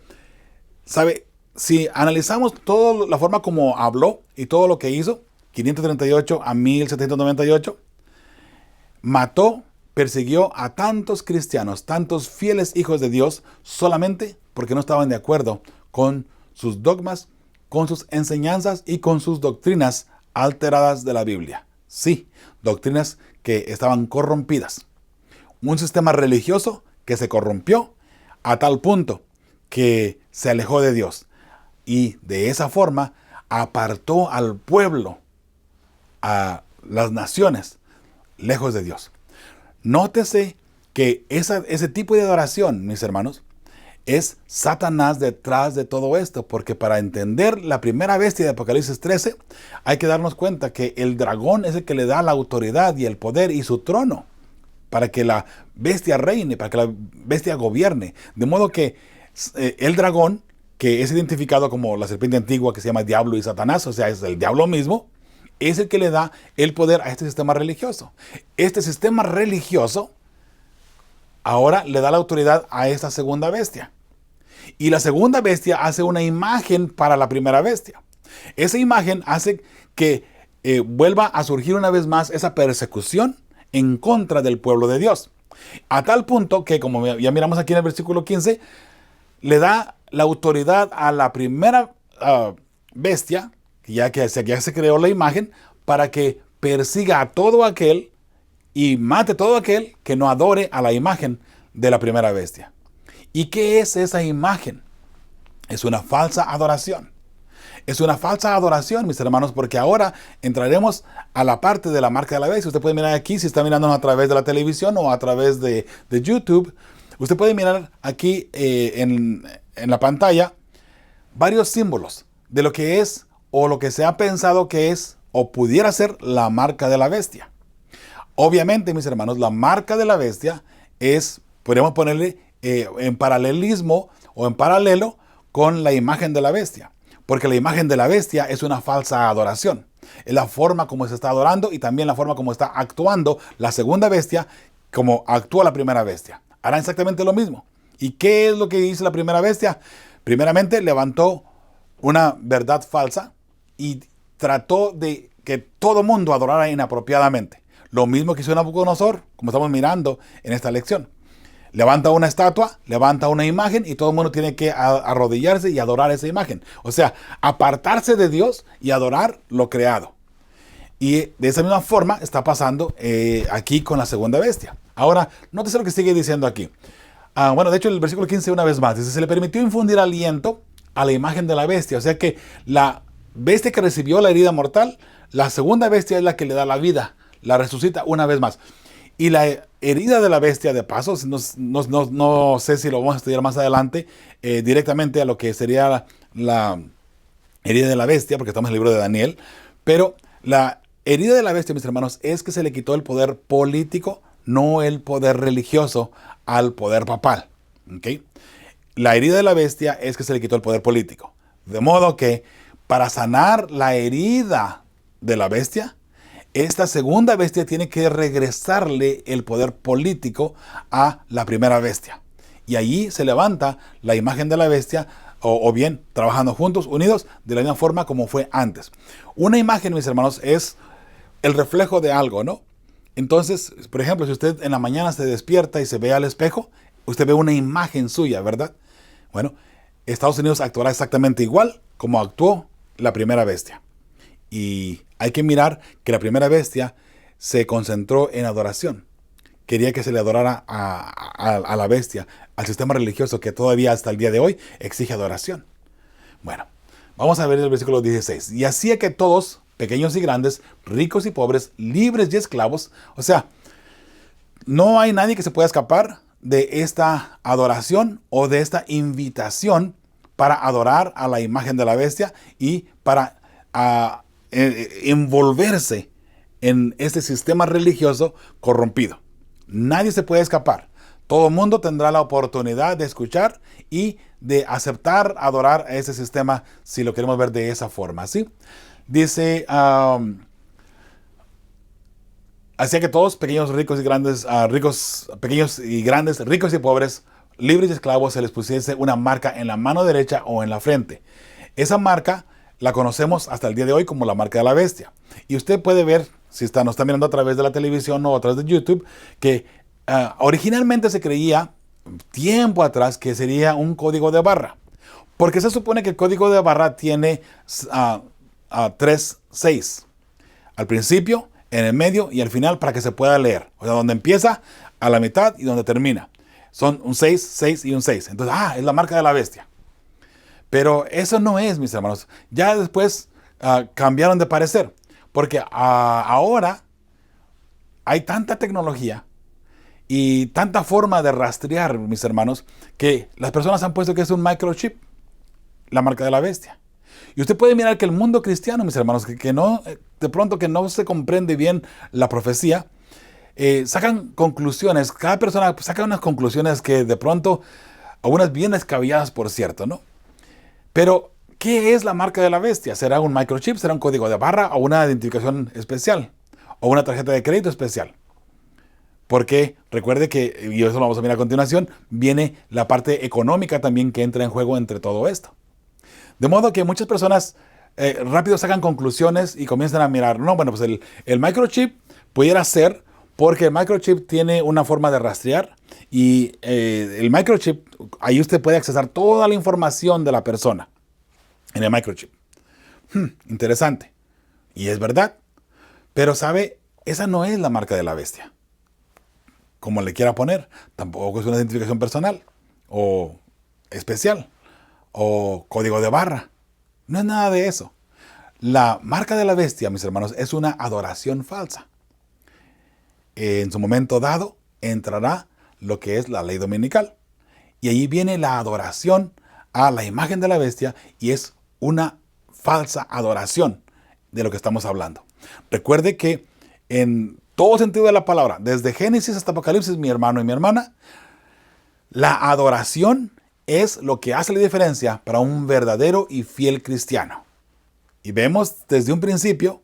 ¿sabe? Si analizamos toda la forma como habló y todo lo que hizo, 538 a 1798, mató, persiguió a tantos cristianos, tantos fieles hijos de Dios, solamente porque no estaban de acuerdo con sus dogmas, con sus enseñanzas y con sus doctrinas alteradas de la Biblia. Sí, doctrinas que estaban corrompidas. Un sistema religioso que se corrompió a tal punto que se alejó de Dios. Y de esa forma apartó al pueblo, a las naciones, lejos de Dios. Nótese que ese tipo de adoración, mis hermanos, Es Satanás detrás de todo esto, porque para entender la primera bestia de Apocalipsis 13, hay que darnos cuenta que el dragón es el que le da la autoridad y el poder y su trono para que la bestia reine, para que la bestia gobierne. De modo que el dragón, que es identificado como la serpiente antigua que se llama Diablo y Satanás, o sea, es el diablo mismo, es el que le da el poder a este sistema religioso. Este sistema religioso ahora le da la autoridad a esta segunda bestia. Y la segunda bestia hace una imagen para la primera bestia. Esa imagen hace que vuelva a surgir una vez más esa persecución en contra del pueblo de Dios. A tal punto que, como ya miramos aquí en el versículo 15, le da la autoridad a la primera bestia, ya se creó la imagen, para que persiga a todo aquel y mate a todo aquel que no adore a la imagen de la primera bestia. ¿Y qué es esa imagen? Es una falsa adoración. Es una falsa adoración, mis hermanos, porque ahora entraremos a la parte de la marca de la bestia. Usted puede mirar aquí, si está mirándonos a través de la televisión o a través de YouTube. Usted puede mirar aquí en la pantalla varios símbolos de lo que es o lo que se ha pensado que es o pudiera ser la marca de la bestia. Obviamente, mis hermanos, la marca de la bestia podríamos ponerle en paralelismo o en paralelo con la imagen de la bestia. Porque la imagen de la bestia es una falsa adoración. Es la forma como se está adorando y también la forma como está actuando la segunda bestia, como actúa la primera bestia. Hará exactamente lo mismo. ¿Y qué es lo que hizo la primera bestia? Primeramente levantó una verdad falsa y trató de que todo mundo adorara inapropiadamente. Lo mismo que hizo Nabucodonosor, como estamos mirando en esta lección. Levanta una estatua, levanta una imagen y todo el mundo tiene que arrodillarse y adorar esa imagen. O sea, apartarse de Dios y adorar lo creado. Y de esa misma forma está pasando aquí con la segunda bestia. Ahora, nótese lo que sigue diciendo aquí. Bueno, de hecho, el versículo 15 una vez más dice, se le permitió infundir aliento a la imagen de la bestia. O sea que la bestia que recibió la herida mortal, la segunda bestia es la que le da la vida, la resucita una vez más. Y la herida de la bestia, de paso, no sé si lo vamos a estudiar más adelante, directamente a lo que sería la herida de la bestia, porque estamos en el libro de Daniel, pero la herida de la bestia, mis hermanos, es que se le quitó el poder político, no el poder religioso, al poder papal. ¿Okay? La herida de la bestia es que se le quitó el poder político. De modo que para sanar la herida de la bestia, esta segunda bestia tiene que regresarle el poder político a la primera bestia. Y allí se levanta la imagen de la bestia, o bien trabajando juntos, unidos, de la misma forma como fue antes. Una imagen, mis hermanos, es el reflejo de algo, ¿no? Entonces, por ejemplo, si usted en la mañana se despierta y se ve al espejo, usted ve una imagen suya, ¿verdad? Bueno, Estados Unidos actuará exactamente igual como actuó la primera bestia. Y hay que mirar que la primera bestia se concentró en adoración. Quería que se le adorara a la bestia, al sistema religioso que todavía hasta el día de hoy exige adoración. Bueno, vamos a ver el versículo 16. Y hacía que todos, pequeños y grandes, ricos y pobres, libres y esclavos, o sea, no hay nadie que se pueda escapar de esta adoración o de esta invitación para adorar a la imagen de la bestia y para envolverse en este sistema religioso corrompido. Nadie se puede escapar. Todo el mundo tendrá la oportunidad de escuchar y de aceptar, adorar a ese sistema si lo queremos ver de esa forma, ¿sí? Dice, hacía que todos, pequeños, ricos y grandes, pequeños y grandes, ricos y pobres, libres y esclavos, se les pusiese una marca en la mano derecha o en la frente. Esa marca la conocemos hasta el día de hoy como la marca de la bestia. Y usted puede ver, si nos está mirando a través de la televisión o a través de YouTube, que originalmente se creía, tiempo atrás, que sería un código de barra. Porque se supone que el código de barra tiene 6. Al principio, en el medio y al final para que se pueda leer. O sea, donde empieza, a la mitad y donde termina. Son un 6, 6 y un 6. Entonces, es la marca de la bestia. Pero eso no es, mis hermanos. Ya después cambiaron de parecer. Porque ahora hay tanta tecnología y tanta forma de rastrear, mis hermanos, que las personas han puesto que es un microchip, la marca de la bestia. Y usted puede mirar que el mundo cristiano, mis hermanos, que no, de pronto que no se comprende bien la profecía, sacan conclusiones, cada persona saca unas conclusiones que de pronto, algunas bien descabelladas por cierto, ¿no? Pero, ¿qué es la marca de la bestia? ¿Será un microchip? ¿Será un código de barra? ¿O una identificación especial? ¿O una tarjeta de crédito especial? Porque recuerde que, y eso lo vamos a mirar a continuación, viene la parte económica también que entra en juego entre todo esto. De modo que muchas personas rápido sacan conclusiones y comienzan a mirar, no, bueno, pues el microchip pudiera ser porque el microchip tiene una forma de rastrear y el microchip, ahí usted puede accesar toda la información de la persona en el microchip. Interesante. Y es verdad. Pero sabe, esa no es la marca de la bestia. Como le quiera poner. Tampoco es una identificación personal o especial o código de barra. No es nada de eso. La marca de la bestia, mis hermanos, es una adoración falsa. En su momento dado entrará lo que es la ley dominical. Y allí viene la adoración a la imagen de la bestia y es una falsa adoración de lo que estamos hablando. Recuerde que en todo sentido de la palabra, desde Génesis hasta Apocalipsis, mi hermano y mi hermana, la adoración es lo que hace la diferencia para un verdadero y fiel cristiano. Y vemos desde un principio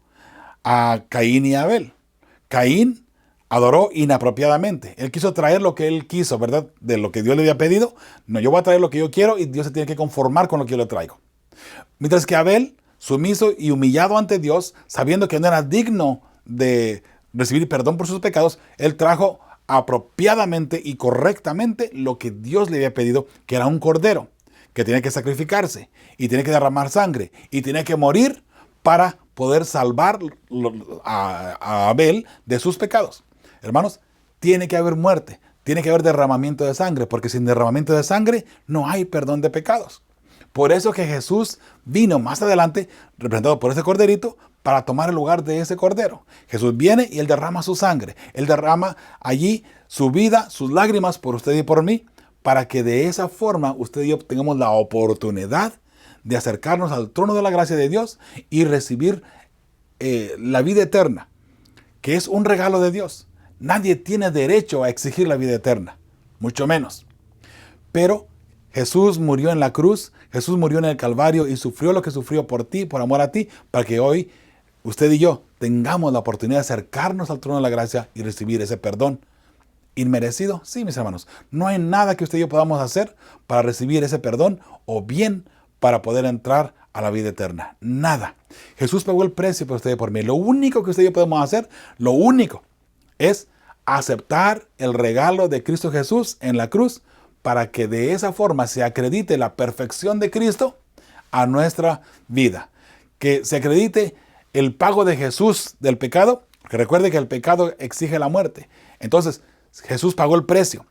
a Caín y Abel. Caín adoró inapropiadamente. Él quiso traer lo que él quiso, ¿verdad? De lo que Dios le había pedido. No, yo voy a traer lo que yo quiero y Dios se tiene que conformar con lo que yo le traigo. Mientras que Abel, sumiso y humillado ante Dios, sabiendo que no era digno de recibir perdón por sus pecados, él trajo apropiadamente y correctamente lo que Dios le había pedido, que era un cordero, que tenía que sacrificarse y tiene que derramar sangre y tiene que morir para poder salvar a Abel de sus pecados. Hermanos, tiene que haber muerte, tiene que haber derramamiento de sangre, porque sin derramamiento de sangre no hay perdón de pecados. Por eso que Jesús vino más adelante, representado por ese corderito, para tomar el lugar de ese cordero. Jesús viene y Él derrama su sangre. Él derrama allí su vida, sus lágrimas por usted y por mí, para que de esa forma usted y yo tengamos la oportunidad de acercarnos al trono de la gracia de Dios y recibir la vida eterna, que es un regalo de Dios. Nadie tiene derecho a exigir la vida eterna, mucho menos. Pero Jesús murió en la cruz, Jesús murió en el Calvario y sufrió lo que sufrió por ti, por amor a ti, para que hoy usted y yo tengamos la oportunidad de acercarnos al trono de la gracia y recibir ese perdón inmerecido. Sí, mis hermanos, no hay nada que usted y yo podamos hacer para recibir ese perdón o bien para poder entrar a la vida eterna. Nada. Jesús pagó el precio por usted y por mí. Lo único que usted y yo podemos hacer, lo único, es aceptar el regalo de Cristo Jesús en la cruz para que de esa forma se acredite la perfección de Cristo a nuestra vida. Que se acredite el pago de Jesús del pecado, que recuerde que el pecado exige la muerte. Entonces, Jesús pagó el precio.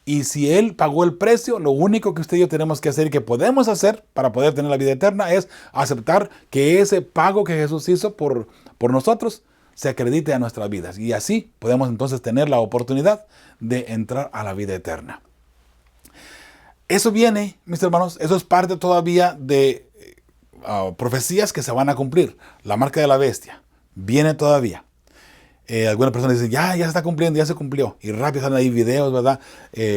Y si Él pagó el precio, lo único que usted y yo tenemos que hacer y que podemos hacer para poder tener la vida eterna es aceptar que ese pago que Jesús hizo por nosotros se acredite a nuestras vidas. Y así podemos entonces tener la oportunidad de entrar a la vida eterna. Eso viene, mis hermanos, eso es parte todavía de profecías que se van a cumplir. La marca de la bestia viene todavía. Algunas personas dicen, ya se está cumpliendo, ya se cumplió. Y rápido están ahí videos, ¿verdad?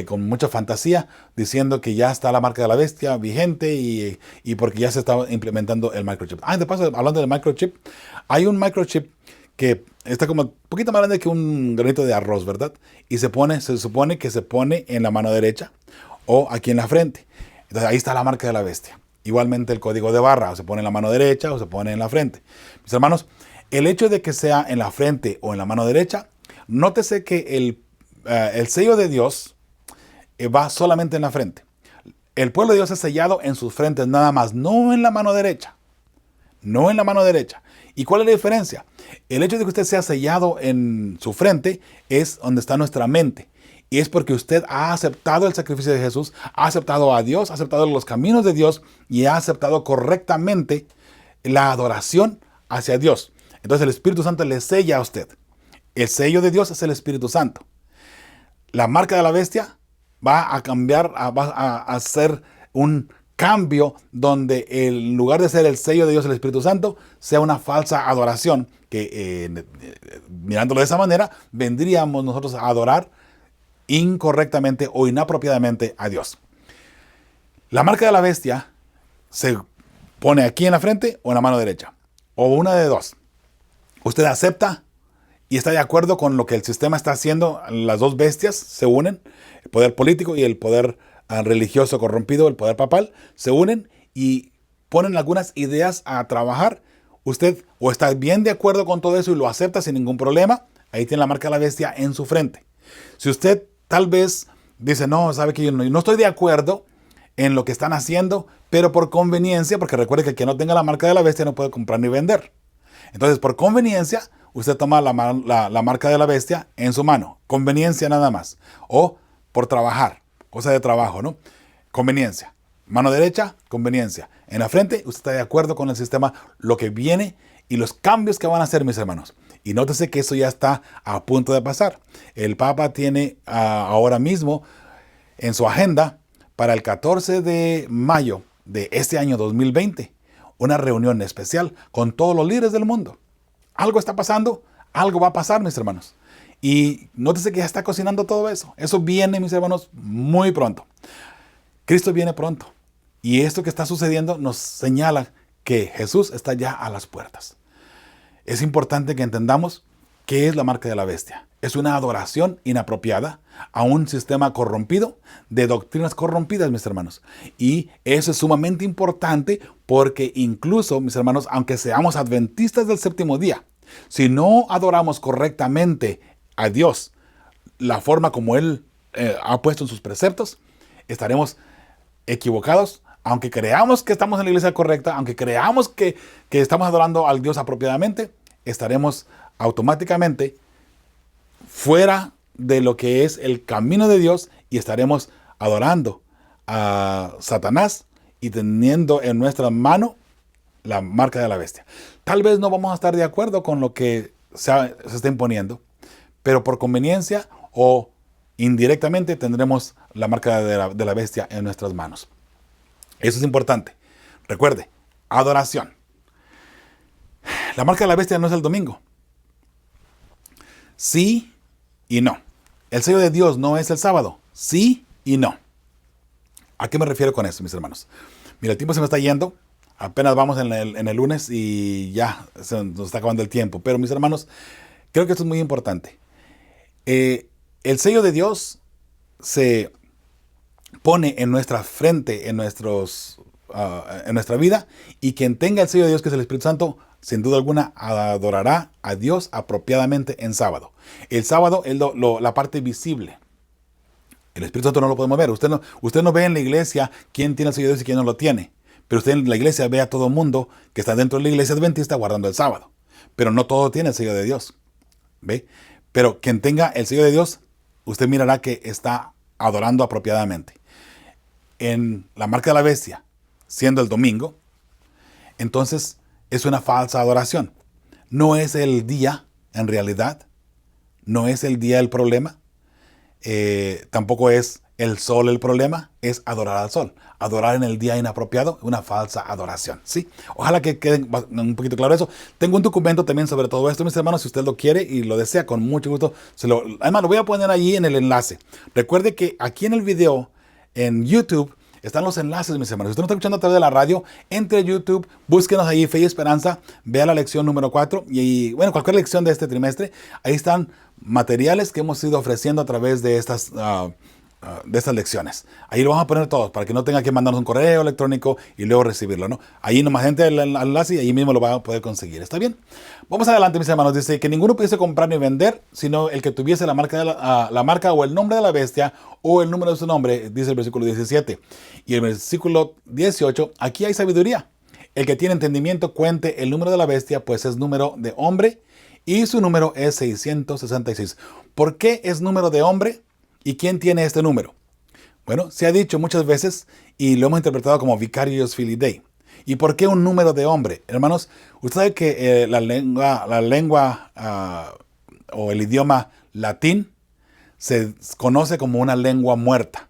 Con mucha fantasía, diciendo que ya está la marca de la bestia vigente y porque ya se está implementando el microchip. De paso, hablando del microchip, hay un microchip que está como un poquito más grande que un granito de arroz, ¿verdad? Y se supone que se pone en la mano derecha o aquí en la frente. Entonces ahí está la marca de la bestia. Igualmente el código de barra, o se pone en la mano derecha o se pone en la frente. Mis hermanos, el hecho de que sea en la frente o en la mano derecha, nótese que el sello de Dios va solamente en la frente. El pueblo de Dios es sellado en sus frentes nada más, no en la mano derecha. No en la mano derecha. ¿Y cuál es la diferencia? El hecho de que usted sea sellado en su frente es donde está nuestra mente. Y es porque usted ha aceptado el sacrificio de Jesús, ha aceptado a Dios, ha aceptado los caminos de Dios y ha aceptado correctamente la adoración hacia Dios. Entonces el Espíritu Santo le sella a usted. El sello de Dios es el Espíritu Santo. la marca de la bestia va a cambiar, va a hacer un cambio donde en lugar de ser el sello de Dios, el Espíritu Santo, sea una falsa adoración, que mirándolo de esa manera, vendríamos nosotros a adorar incorrectamente o inapropiadamente a Dios. La marca de la bestia se pone aquí en la frente o en la mano derecha, o una de dos. Usted acepta y está de acuerdo con lo que el sistema está haciendo. Las dos bestias se unen, el poder político y el poder religioso corrompido, el poder papal, se unen y ponen algunas ideas a trabajar. Usted o está bien de acuerdo con todo eso y lo acepta sin ningún problema, ahí tiene la marca de la bestia en su frente. Si usted tal vez dice, no, sabe que yo no estoy de acuerdo en lo que están haciendo, pero por conveniencia, porque recuerde que el que no tenga la marca de la bestia no puede comprar ni vender. Entonces, por conveniencia, usted toma la marca de la bestia en su mano. Conveniencia nada más. O por trabajar, cosa de trabajo, ¿no? Conveniencia. Mano derecha, conveniencia. En la frente, usted está de acuerdo con el sistema, lo que viene y los cambios que van a hacer, mis hermanos. Y nótese que eso ya está a punto de pasar. El Papa tiene ahora mismo en su agenda para el 14 de mayo de este año 2020 una reunión especial con todos los líderes del mundo. Algo está pasando, algo va a pasar, mis hermanos. Y nótese que ya está cocinando todo eso. Eso viene, mis hermanos, muy pronto. Cristo viene pronto. Y esto que está sucediendo nos señala que Jesús está ya a las puertas. Es importante que entendamos qué es la marca de la bestia. Es una adoración inapropiada a un sistema corrompido, de doctrinas corrompidas, mis hermanos. Y eso es sumamente importante porque incluso, mis hermanos, aunque seamos adventistas del séptimo día, si no adoramos correctamente a Dios, la forma como Él ha puesto en sus preceptos, estaremos equivocados, aunque creamos que estamos en la iglesia correcta, aunque creamos que estamos adorando al Dios apropiadamente, estaremos automáticamente fuera de lo que es el camino de Dios y estaremos adorando a Satanás y teniendo en nuestra mano la marca de la bestia. Tal vez no vamos a estar de acuerdo con lo que se está imponiendo, pero por conveniencia o indirectamente tendremos la marca de la bestia en nuestras manos. Eso es importante. Recuerde, adoración. La marca de la bestia no es el domingo. Sí y no. El sello de Dios no es el sábado. Sí y no. ¿A qué me refiero con eso, mis hermanos? Mira, el tiempo se me está yendo. Apenas vamos en el lunes y ya se nos está acabando el tiempo. Pero, mis hermanos, creo que esto es muy importante. El sello de Dios se pone en nuestra frente, en nuestra vida, y quien tenga el sello de Dios, que es el Espíritu Santo, sin duda alguna adorará a Dios apropiadamente en sábado. El sábado es la parte visible. El Espíritu Santo no lo podemos ver. Usted no ve en la iglesia quién tiene el sello de Dios y quién no lo tiene. Pero usted en la iglesia ve a todo mundo que está dentro de la iglesia adventista guardando el sábado. Pero no todo tiene el sello de Dios. ¿Ve? Pero quien tenga el sello de Dios, usted mirará que está adorando apropiadamente. En la marca de la bestia, siendo el domingo, entonces es una falsa adoración. No es el día, en realidad. No es el día el problema. Tampoco es el sol el problema. Es adorar al sol. Adorar en el día inapropiado, una falsa adoración. ¿Sí? Ojalá que quede un poquito claro eso. Tengo un documento también sobre todo esto, mis hermanos. Si usted lo quiere y lo desea, con mucho gusto. Además, lo voy a poner allí en el enlace. Recuerde que aquí en el video, en YouTube, están los enlaces, mis hermanos. Si usted no está escuchando a través de la radio, entre a YouTube, búsquenos ahí, Fe y Esperanza, vea la lección número 4 y bueno, cualquier lección de este trimestre. Ahí están materiales que hemos ido ofreciendo a través de estas lecciones. Ahí lo vamos a poner todos para que no tenga que mandarnos un correo electrónico y luego recibirlo, ¿no? Ahí nomás entre el enlace y ahí mismo lo va a poder conseguir. ¿Está bien? Vamos adelante, mis hermanos. Dice que ninguno pudiese comprar ni vender, sino el que tuviese la marca o el nombre de la bestia o el número de su nombre, dice el versículo 17. Y el versículo 18, aquí hay sabiduría. El que tiene entendimiento cuente el número de la bestia, pues es número de hombre y su número es 666. ¿Por qué es número de hombre? ¿Y quién tiene este número? Bueno, se ha dicho muchas veces y lo hemos interpretado como Vicarius Filii Dei. ¿Y por qué un número de hombre? Hermanos, usted sabe que la lengua o el idioma latín se conoce como una lengua muerta.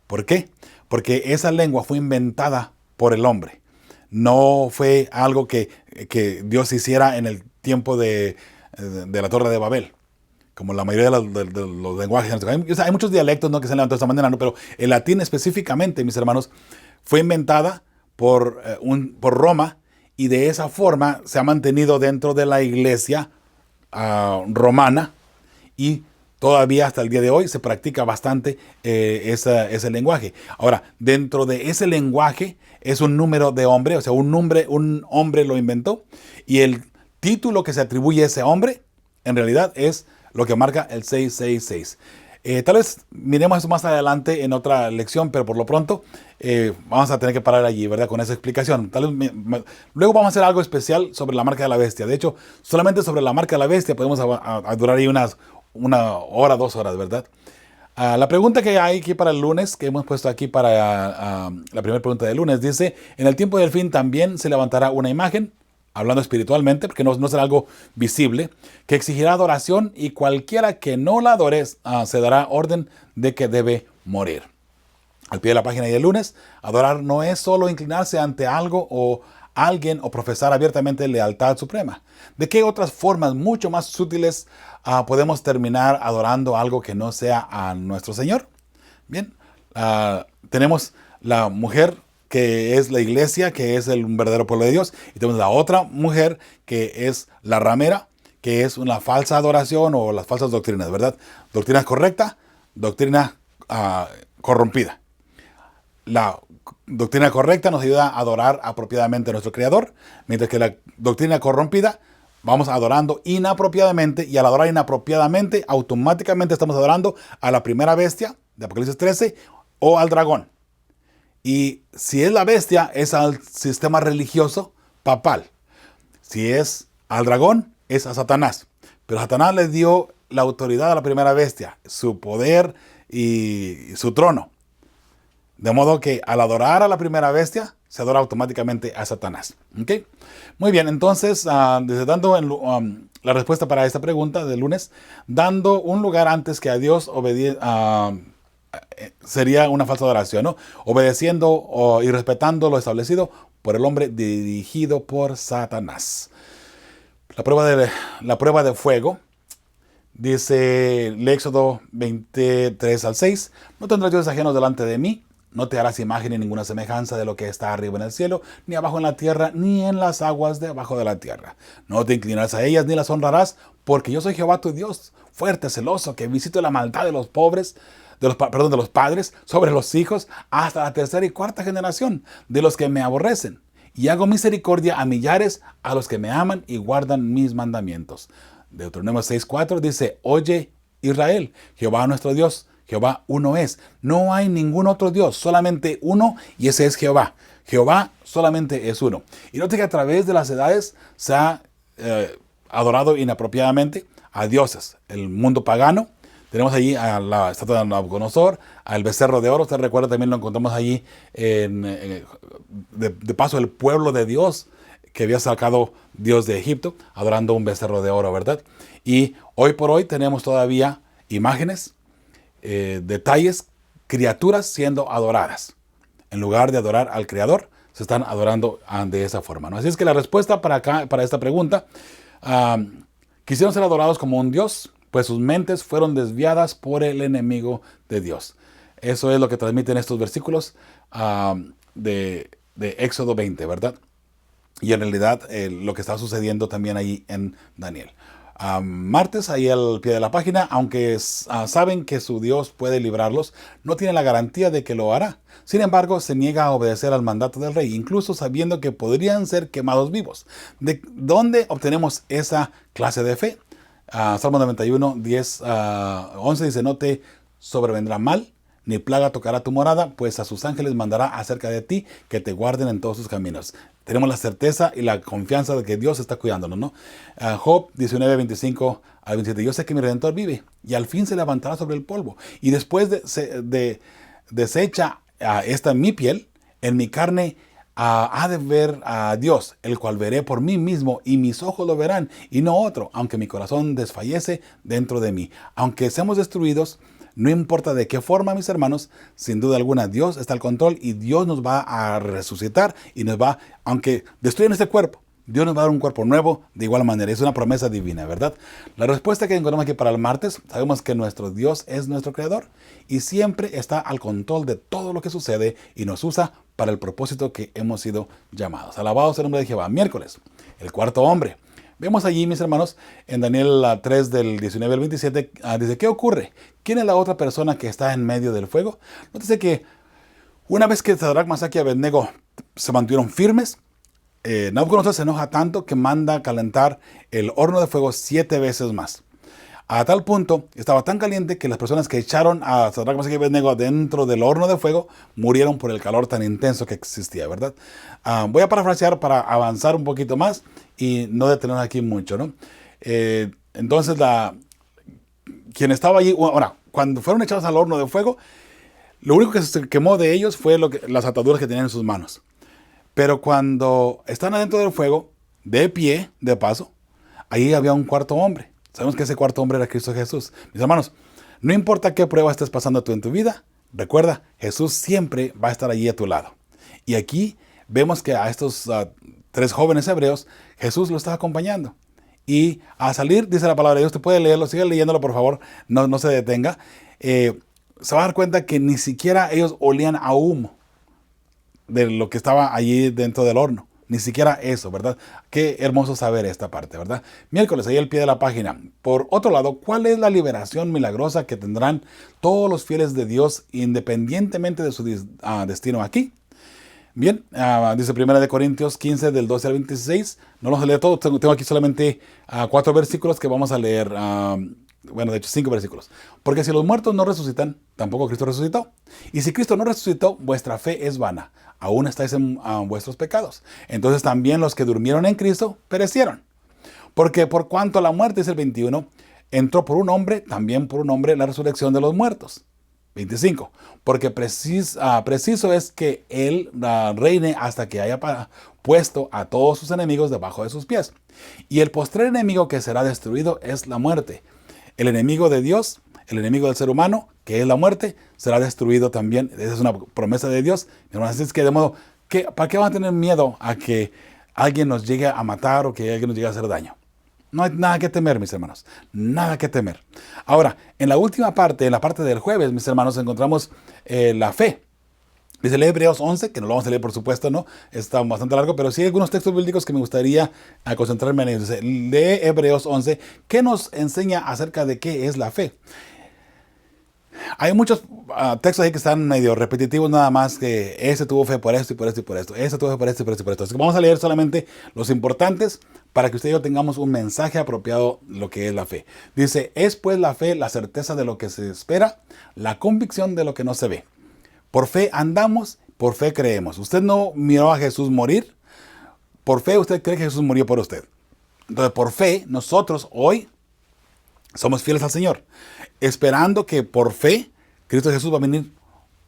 ¿Por qué? Porque esa lengua fue inventada por el hombre. No fue algo que Dios hiciera en el tiempo de la Torre de Babel, como la mayoría de los lenguajes. Hay muchos dialectos, ¿no?, que se han levantado de esta manera, ¿no? Pero el latín específicamente, mis hermanos, fue inventada por Roma, y de esa forma se ha mantenido dentro de la iglesia romana, y todavía hasta el día de hoy se practica bastante ese lenguaje. Ahora, dentro de ese lenguaje es un número de hombre, o sea, un hombre lo inventó, y el título que se atribuye a ese hombre, en realidad es lo que marca el 666. Tal vez miremos eso más adelante en otra lección, pero por lo pronto vamos a tener que parar allí, ¿verdad?, con esa explicación. Luego vamos a hacer algo especial sobre la marca de la bestia. De hecho, solamente sobre la marca de la bestia podemos a durar ahí una hora, 2 horas, ¿verdad? La pregunta que hay aquí para el lunes, que hemos puesto aquí para la primera pregunta del lunes, dice: en el tiempo del fin también se levantará una imagen, hablando espiritualmente, porque no será algo visible, que exigirá adoración, y cualquiera que no la adore se dará orden de que debe morir. Al pie de la página del lunes, adorar no es solo inclinarse ante algo o alguien o profesar abiertamente lealtad suprema. ¿De qué otras formas mucho más sutiles podemos terminar adorando algo que no sea a nuestro Señor? Bien, tenemos la mujer que es la iglesia, que es el verdadero pueblo de Dios, y tenemos la otra mujer que es la ramera, que es una falsa adoración o las falsas doctrinas, ¿verdad? Doctrina correcta, doctrina corrompida. La doctrina correcta nos ayuda a adorar apropiadamente a nuestro Creador, mientras que la doctrina corrompida vamos adorando inapropiadamente, y al adorar inapropiadamente automáticamente estamos adorando a la primera bestia de Apocalipsis 13 o al dragón. Y si es la bestia, es al sistema religioso papal. Si es al dragón, es a Satanás. Pero Satanás le dio la autoridad a la primera bestia, su poder y su trono. De modo que al adorar a la primera bestia, se adora automáticamente a Satanás. ¿Okay? Muy bien, entonces, dando la respuesta para esta pregunta del lunes, dando un lugar antes que a Dios sería una falsa adoración, ¿no? Obedeciendo y respetando lo establecido por el hombre dirigido por Satanás. La prueba de fuego. Dice el Éxodo 23 al 6: no tendrás dioses ajenos delante de mí, no te harás imagen ni ninguna semejanza de lo que está arriba en el cielo, ni abajo en la tierra, ni en las aguas debajo de la tierra. No te inclinarás a ellas ni las honrarás, porque yo soy Jehová tu Dios, fuerte, celoso, que visito la maldad de los pobres, de los padres sobre los hijos hasta la tercera y cuarta generación de los que me aborrecen, y hago misericordia a millares, a los que me aman y guardan mis mandamientos. Deuteronomio 6:4 dice: oye Israel, Jehová nuestro Dios, Jehová uno es. No hay ningún otro Dios, solamente uno, y ese es Jehová. Jehová solamente es uno. Y note que a través de las edades se ha adorado inapropiadamente a dioses. El mundo pagano, tenemos allí a la estatua de Nabucodonosor, al becerro de oro. Usted recuerda, también lo encontramos allí de paso, el pueblo de Dios que había sacado Dios de Egipto, adorando un becerro de oro, ¿verdad? Y hoy por hoy tenemos todavía imágenes, detalles, criaturas siendo adoradas. En lugar de adorar al Creador, se están adorando de esa forma, ¿no? Así es que la respuesta para esta pregunta: quisieron ser adorados como un Dios, pues sus mentes fueron desviadas por el enemigo de Dios. Eso es lo que transmiten estos versículos de Éxodo 20, ¿verdad? Y en realidad lo que está sucediendo también ahí en Daniel. Martes, ahí al pie de la página: aunque saben que su Dios puede librarlos, no tienen la garantía de que lo hará. Sin embargo, se niega a obedecer al mandato del rey, incluso sabiendo que podrían ser quemados vivos. ¿De dónde obtenemos esa clase de fe? Salmo 91, 10, 11 dice: no te sobrevendrá mal, ni plaga tocará tu morada, pues a sus ángeles mandará acerca de ti, que te guarden en todos sus caminos. Tenemos la certeza y la confianza de que Dios está cuidándonos, ¿no? Job 19, 25 al 27: yo sé que mi Redentor vive, y al fin se levantará sobre el polvo, y después desecha esta mi piel, en mi carne ha de ver a Dios, el cual veré por mí mismo, y mis ojos lo verán, y no otro, aunque mi corazón desfallece dentro de mí. Aunque seamos destruidos, no importa de qué forma, mis hermanos, sin duda alguna Dios está al control y Dios nos va a resucitar y nos va, aunque destruyan este cuerpo, Dios nos va a dar un cuerpo nuevo de igual manera. Es una promesa divina, ¿verdad? La respuesta que encontramos aquí para el martes, sabemos que nuestro Dios es nuestro creador y siempre está al control de todo lo que sucede y nos usa para el propósito que hemos sido llamados. Alabado sea el nombre de Jehová. Miércoles, el cuarto hombre. Vemos allí, mis hermanos, en Daniel 3 del 19 al 27, dice, ¿qué ocurre? ¿Quién es la otra persona que está en medio del fuego? Nótese que una vez que Sadrach, Mesach y Abednego se mantuvieron firmes, Nabucodonosor se enoja tanto que manda calentar el horno de fuego 7 veces más. A tal punto, estaba tan caliente que las personas que echaron a Sadrach, Mesach y Abednego dentro del horno de fuego murieron por el calor tan intenso que existía, ¿verdad? Voy a parafrasear para avanzar un poquito más y no detenernos aquí mucho, ¿no? Entonces, quien estaba allí, ahora, cuando fueron echados al horno de fuego, lo único que se quemó de ellos fue las ataduras que tenían en sus manos. Pero cuando están adentro del fuego, de pie, de paso, ahí había un cuarto hombre. Sabemos que ese cuarto hombre era Cristo Jesús. Mis hermanos, no importa qué prueba estés pasando tú en tu vida, recuerda, Jesús siempre va a estar allí a tu lado. Y aquí vemos que a estos 3 jóvenes hebreos, Jesús lo está acompañando. Y a salir, dice la palabra de Dios, te puede leerlo, sigue leyéndolo por favor, no se detenga. Se va a dar cuenta que ni siquiera ellos olían a humo de lo que estaba allí dentro del horno. Ni siquiera eso, ¿verdad? Qué hermoso saber esta parte, ¿verdad? Miércoles, ahí al pie de la página. Por otro lado, ¿cuál es la liberación milagrosa que tendrán todos los fieles de Dios independientemente de su destino aquí? Bien, dice 1 Corintios 15 del 12 al 26. No los leo todos, tengo aquí solamente 4 versículos que vamos a leer. Bueno, de hecho 5 versículos. Porque si los muertos no resucitan, tampoco Cristo resucitó. Y si Cristo no resucitó, vuestra fe es vana. Aún estáis en vuestros pecados. Entonces también los que durmieron en Cristo perecieron. Porque por cuanto la muerte, es el 21, entró por un hombre, también por un hombre la resurrección de los muertos. 25. Porque preciso es que Él reine hasta que haya puesto a todos sus enemigos debajo de sus pies. Y el postrer enemigo que será destruido es la muerte. El enemigo de Dios, el enemigo del ser humano, que es la muerte, será destruido también. Esa es una promesa de Dios. Así es que de modo, ¿para qué van a tener miedo a que alguien nos llegue a matar o que alguien nos llegue a hacer daño? No hay nada que temer, mis hermanos. Nada que temer. Ahora, en la última parte, en la parte del jueves, mis hermanos, encontramos la fe. Dice Hebreos 11, que no lo vamos a leer por supuesto, ¿no? Está bastante largo, pero sí hay algunos textos bíblicos que me gustaría concentrarme en ellos. Dice, lee Hebreos 11, que nos enseña acerca de qué es la fe. Hay muchos textos ahí que están medio repetitivos, nada más que ese tuvo fe por esto y por esto y por esto. Ese tuvo fe por esto y por esto y por esto. Así que vamos a leer solamente los importantes para que usted y yo tengamos un mensaje apropiado de lo que es la fe. Dice, es pues la fe la certeza de lo que se espera, la convicción de lo que no se ve. Por fe andamos, por fe creemos. Usted no miró a Jesús morir. Por fe usted cree que Jesús murió por usted. Entonces, por fe, nosotros hoy somos fieles al Señor, esperando que por fe Cristo Jesús va a venir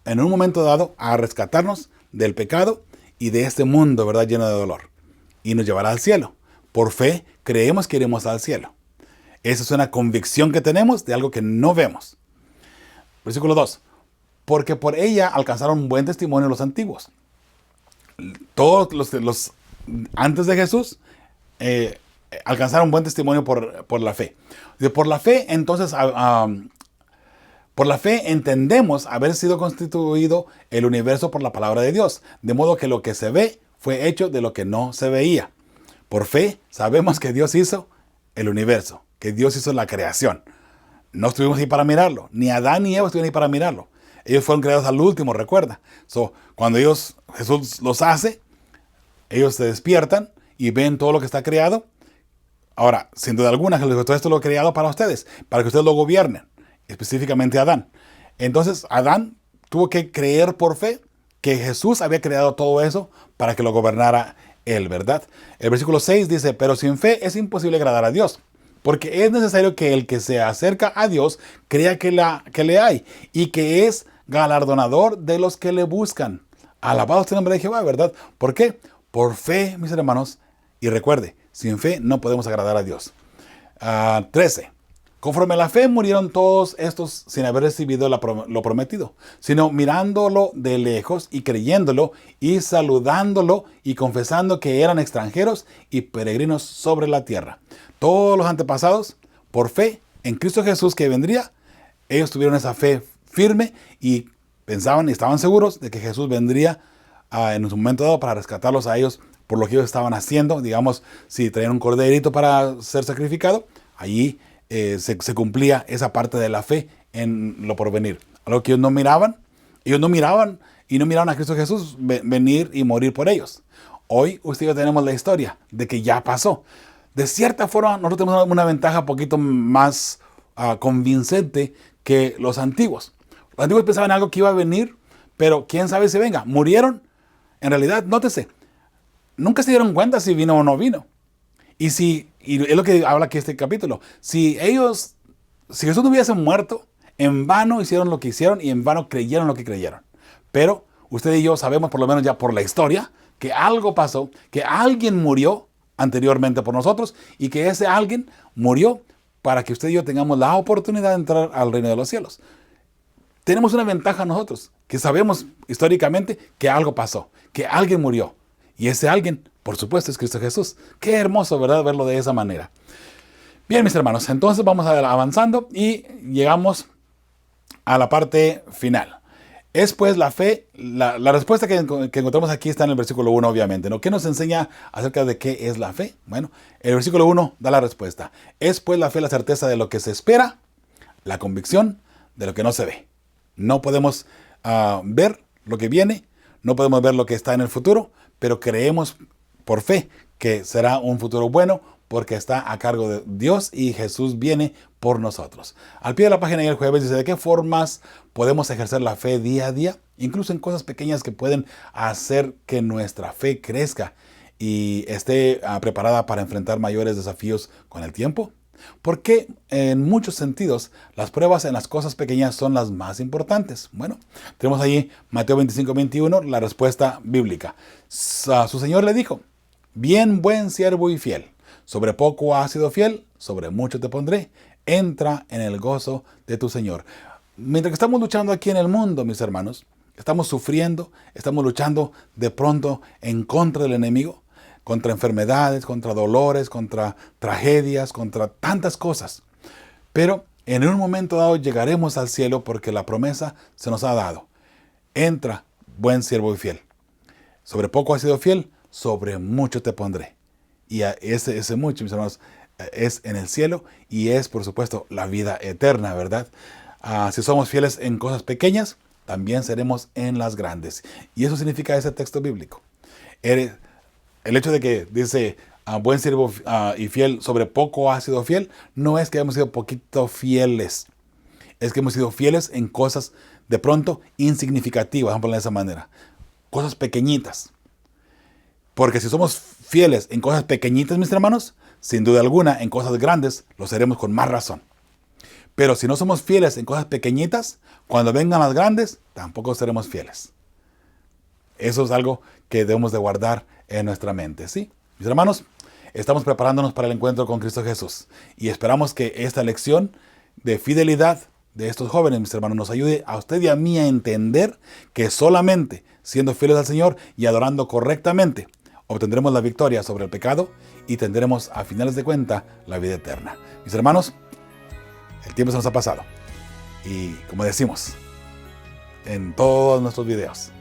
en un momento dado a rescatarnos del pecado y de este mundo, ¿verdad?, lleno de dolor. Y nos llevará al cielo. Por fe creemos que iremos al cielo. Esa es una convicción que tenemos de algo que no vemos. Versículo 2. Porque por ella alcanzaron buen testimonio los antiguos. Todos los antes de Jesús alcanzaron buen testimonio por la fe. Por la fe, entonces, por la fe entendemos haber sido constituido el universo por la palabra de Dios. De modo que lo que se ve fue hecho de lo que no se veía. Por fe sabemos que Dios hizo el universo, que Dios hizo la creación. No estuvimos ahí para mirarlo, ni Adán ni Eva estuvieron ahí para mirarlo. Ellos fueron creados al último, recuerda. Cuando Jesús los hace, ellos se despiertan y ven todo lo que está creado. Ahora, sin duda alguna, todo esto lo he creado para ustedes, para que ustedes lo gobiernen, específicamente Adán. Entonces, Adán tuvo que creer por fe que Jesús había creado todo eso para que lo gobernara él, ¿verdad? El versículo 6 dice, pero sin fe es imposible agradar a Dios, porque es necesario que el que se acerca a Dios crea que le hay y que es galardonador de los que le buscan. Alabado sea el nombre de Jehová, ¿verdad? ¿Por qué? Por fe, mis hermanos. Y recuerde, sin fe no podemos agradar a Dios. 13. Conforme a la fe murieron todos estos sin haber recibido lo prometido, sino mirándolo de lejos y creyéndolo y saludándolo y confesando que eran extranjeros y peregrinos sobre la tierra. Todos los antepasados, por fe en Cristo Jesús que vendría, ellos tuvieron esa fe firme y pensaban y estaban seguros de que Jesús vendría en un momento dado para rescatarlos a ellos por lo que ellos estaban haciendo. Digamos, si traían un corderito para ser sacrificado, allí se cumplía esa parte de la fe en lo porvenir. Algo que ellos no miraban y no miraban a Cristo Jesús venir y morir por ellos. Hoy usted y yo tenemos la historia de que ya pasó. De cierta forma, nosotros tenemos una ventaja un poquito más convincente que los antiguos. Los antiguos pensaban en algo que iba a venir, pero quién sabe si venga. Murieron. En realidad, nótese, nunca se dieron cuenta si vino o no vino. Y es lo que habla aquí este capítulo. Si Jesús no hubiese muerto, en vano hicieron lo que hicieron y en vano creyeron lo que creyeron. Pero usted y yo sabemos, por lo menos ya por la historia, que algo pasó, que alguien murió anteriormente por nosotros y que ese alguien murió para que usted y yo tengamos la oportunidad de entrar al reino de los cielos. Tenemos una ventaja nosotros, que sabemos históricamente que algo pasó, que alguien murió. Y ese alguien, por supuesto, es Cristo Jesús. Qué hermoso, ¿verdad?, verlo de esa manera. Bien, mis hermanos, entonces vamos avanzando y llegamos a la parte final. Es pues la fe, la respuesta que encontramos aquí está en el versículo 1, obviamente, ¿no? ¿Qué nos enseña acerca de qué es la fe? Bueno, el versículo 1 da la respuesta. Es pues la fe la certeza de lo que se espera, la convicción de lo que no se ve. No podemos ver lo que viene, no podemos ver lo que está en el futuro, pero creemos por fe que será un futuro bueno porque está a cargo de Dios y Jesús viene por nosotros. Al pie de la página y el jueves dice de qué formas podemos ejercer la fe día a día, incluso en cosas pequeñas que pueden hacer que nuestra fe crezca y esté preparada para enfrentar mayores desafíos con el tiempo. Porque en muchos sentidos las pruebas en las cosas pequeñas son las más importantes. Bueno, tenemos ahí Mateo 25:21, la respuesta bíblica. Su Señor le dijo: bien, buen siervo y fiel. Sobre poco has sido fiel, sobre mucho te pondré. Entra en el gozo de tu Señor. Mientras que estamos luchando aquí en el mundo, mis hermanos, estamos sufriendo, estamos luchando de pronto en contra del enemigo, contra enfermedades, contra dolores, contra tragedias, contra tantas cosas. Pero en un momento dado llegaremos al cielo porque la promesa se nos ha dado. Entra, buen siervo y fiel. Sobre poco has sido fiel, sobre mucho te pondré. Y ese mucho, mis hermanos, es en el cielo y es, por supuesto, la vida eterna, ¿verdad? Si somos fieles en cosas pequeñas, también seremos en las grandes. Y eso significa ese texto bíblico. El hecho de que dice buen siervo y fiel, sobre poco has sido fiel, no es que hemos sido poquito fieles. Es que hemos sido fieles en cosas de pronto insignificativas, vamos a ponerlo de esa manera. Cosas pequeñitas. Porque si somos fieles en cosas pequeñitas, mis hermanos, sin duda alguna, en cosas grandes, lo seremos con más razón. Pero si no somos fieles en cosas pequeñitas, cuando vengan las grandes, tampoco seremos fieles. Eso es algo que debemos de guardar en nuestra mente, ¿sí? Mis hermanos, estamos preparándonos para el encuentro con Cristo Jesús y esperamos que esta lección de fidelidad de estos jóvenes, mis hermanos, nos ayude a usted y a mí a entender que solamente siendo fieles al Señor y adorando correctamente, obtendremos la victoria sobre el pecado y tendremos a finales de cuenta la vida eterna. Mis hermanos, el tiempo se nos ha pasado y como decimos en todos nuestros videos,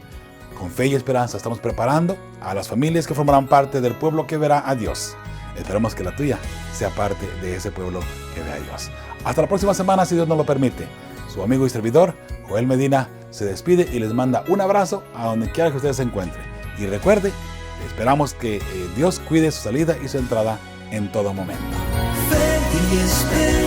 con fe y esperanza estamos preparando a las familias que formarán parte del pueblo que verá a Dios. Esperamos que la tuya sea parte de ese pueblo que ve a Dios. Hasta la próxima semana, si Dios nos lo permite. Su amigo y servidor, Joel Medina, se despide y les manda un abrazo a donde quiera que ustedes se encuentren. Y recuerde, esperamos que Dios cuide su salida y su entrada en todo momento. Fe y esperanza.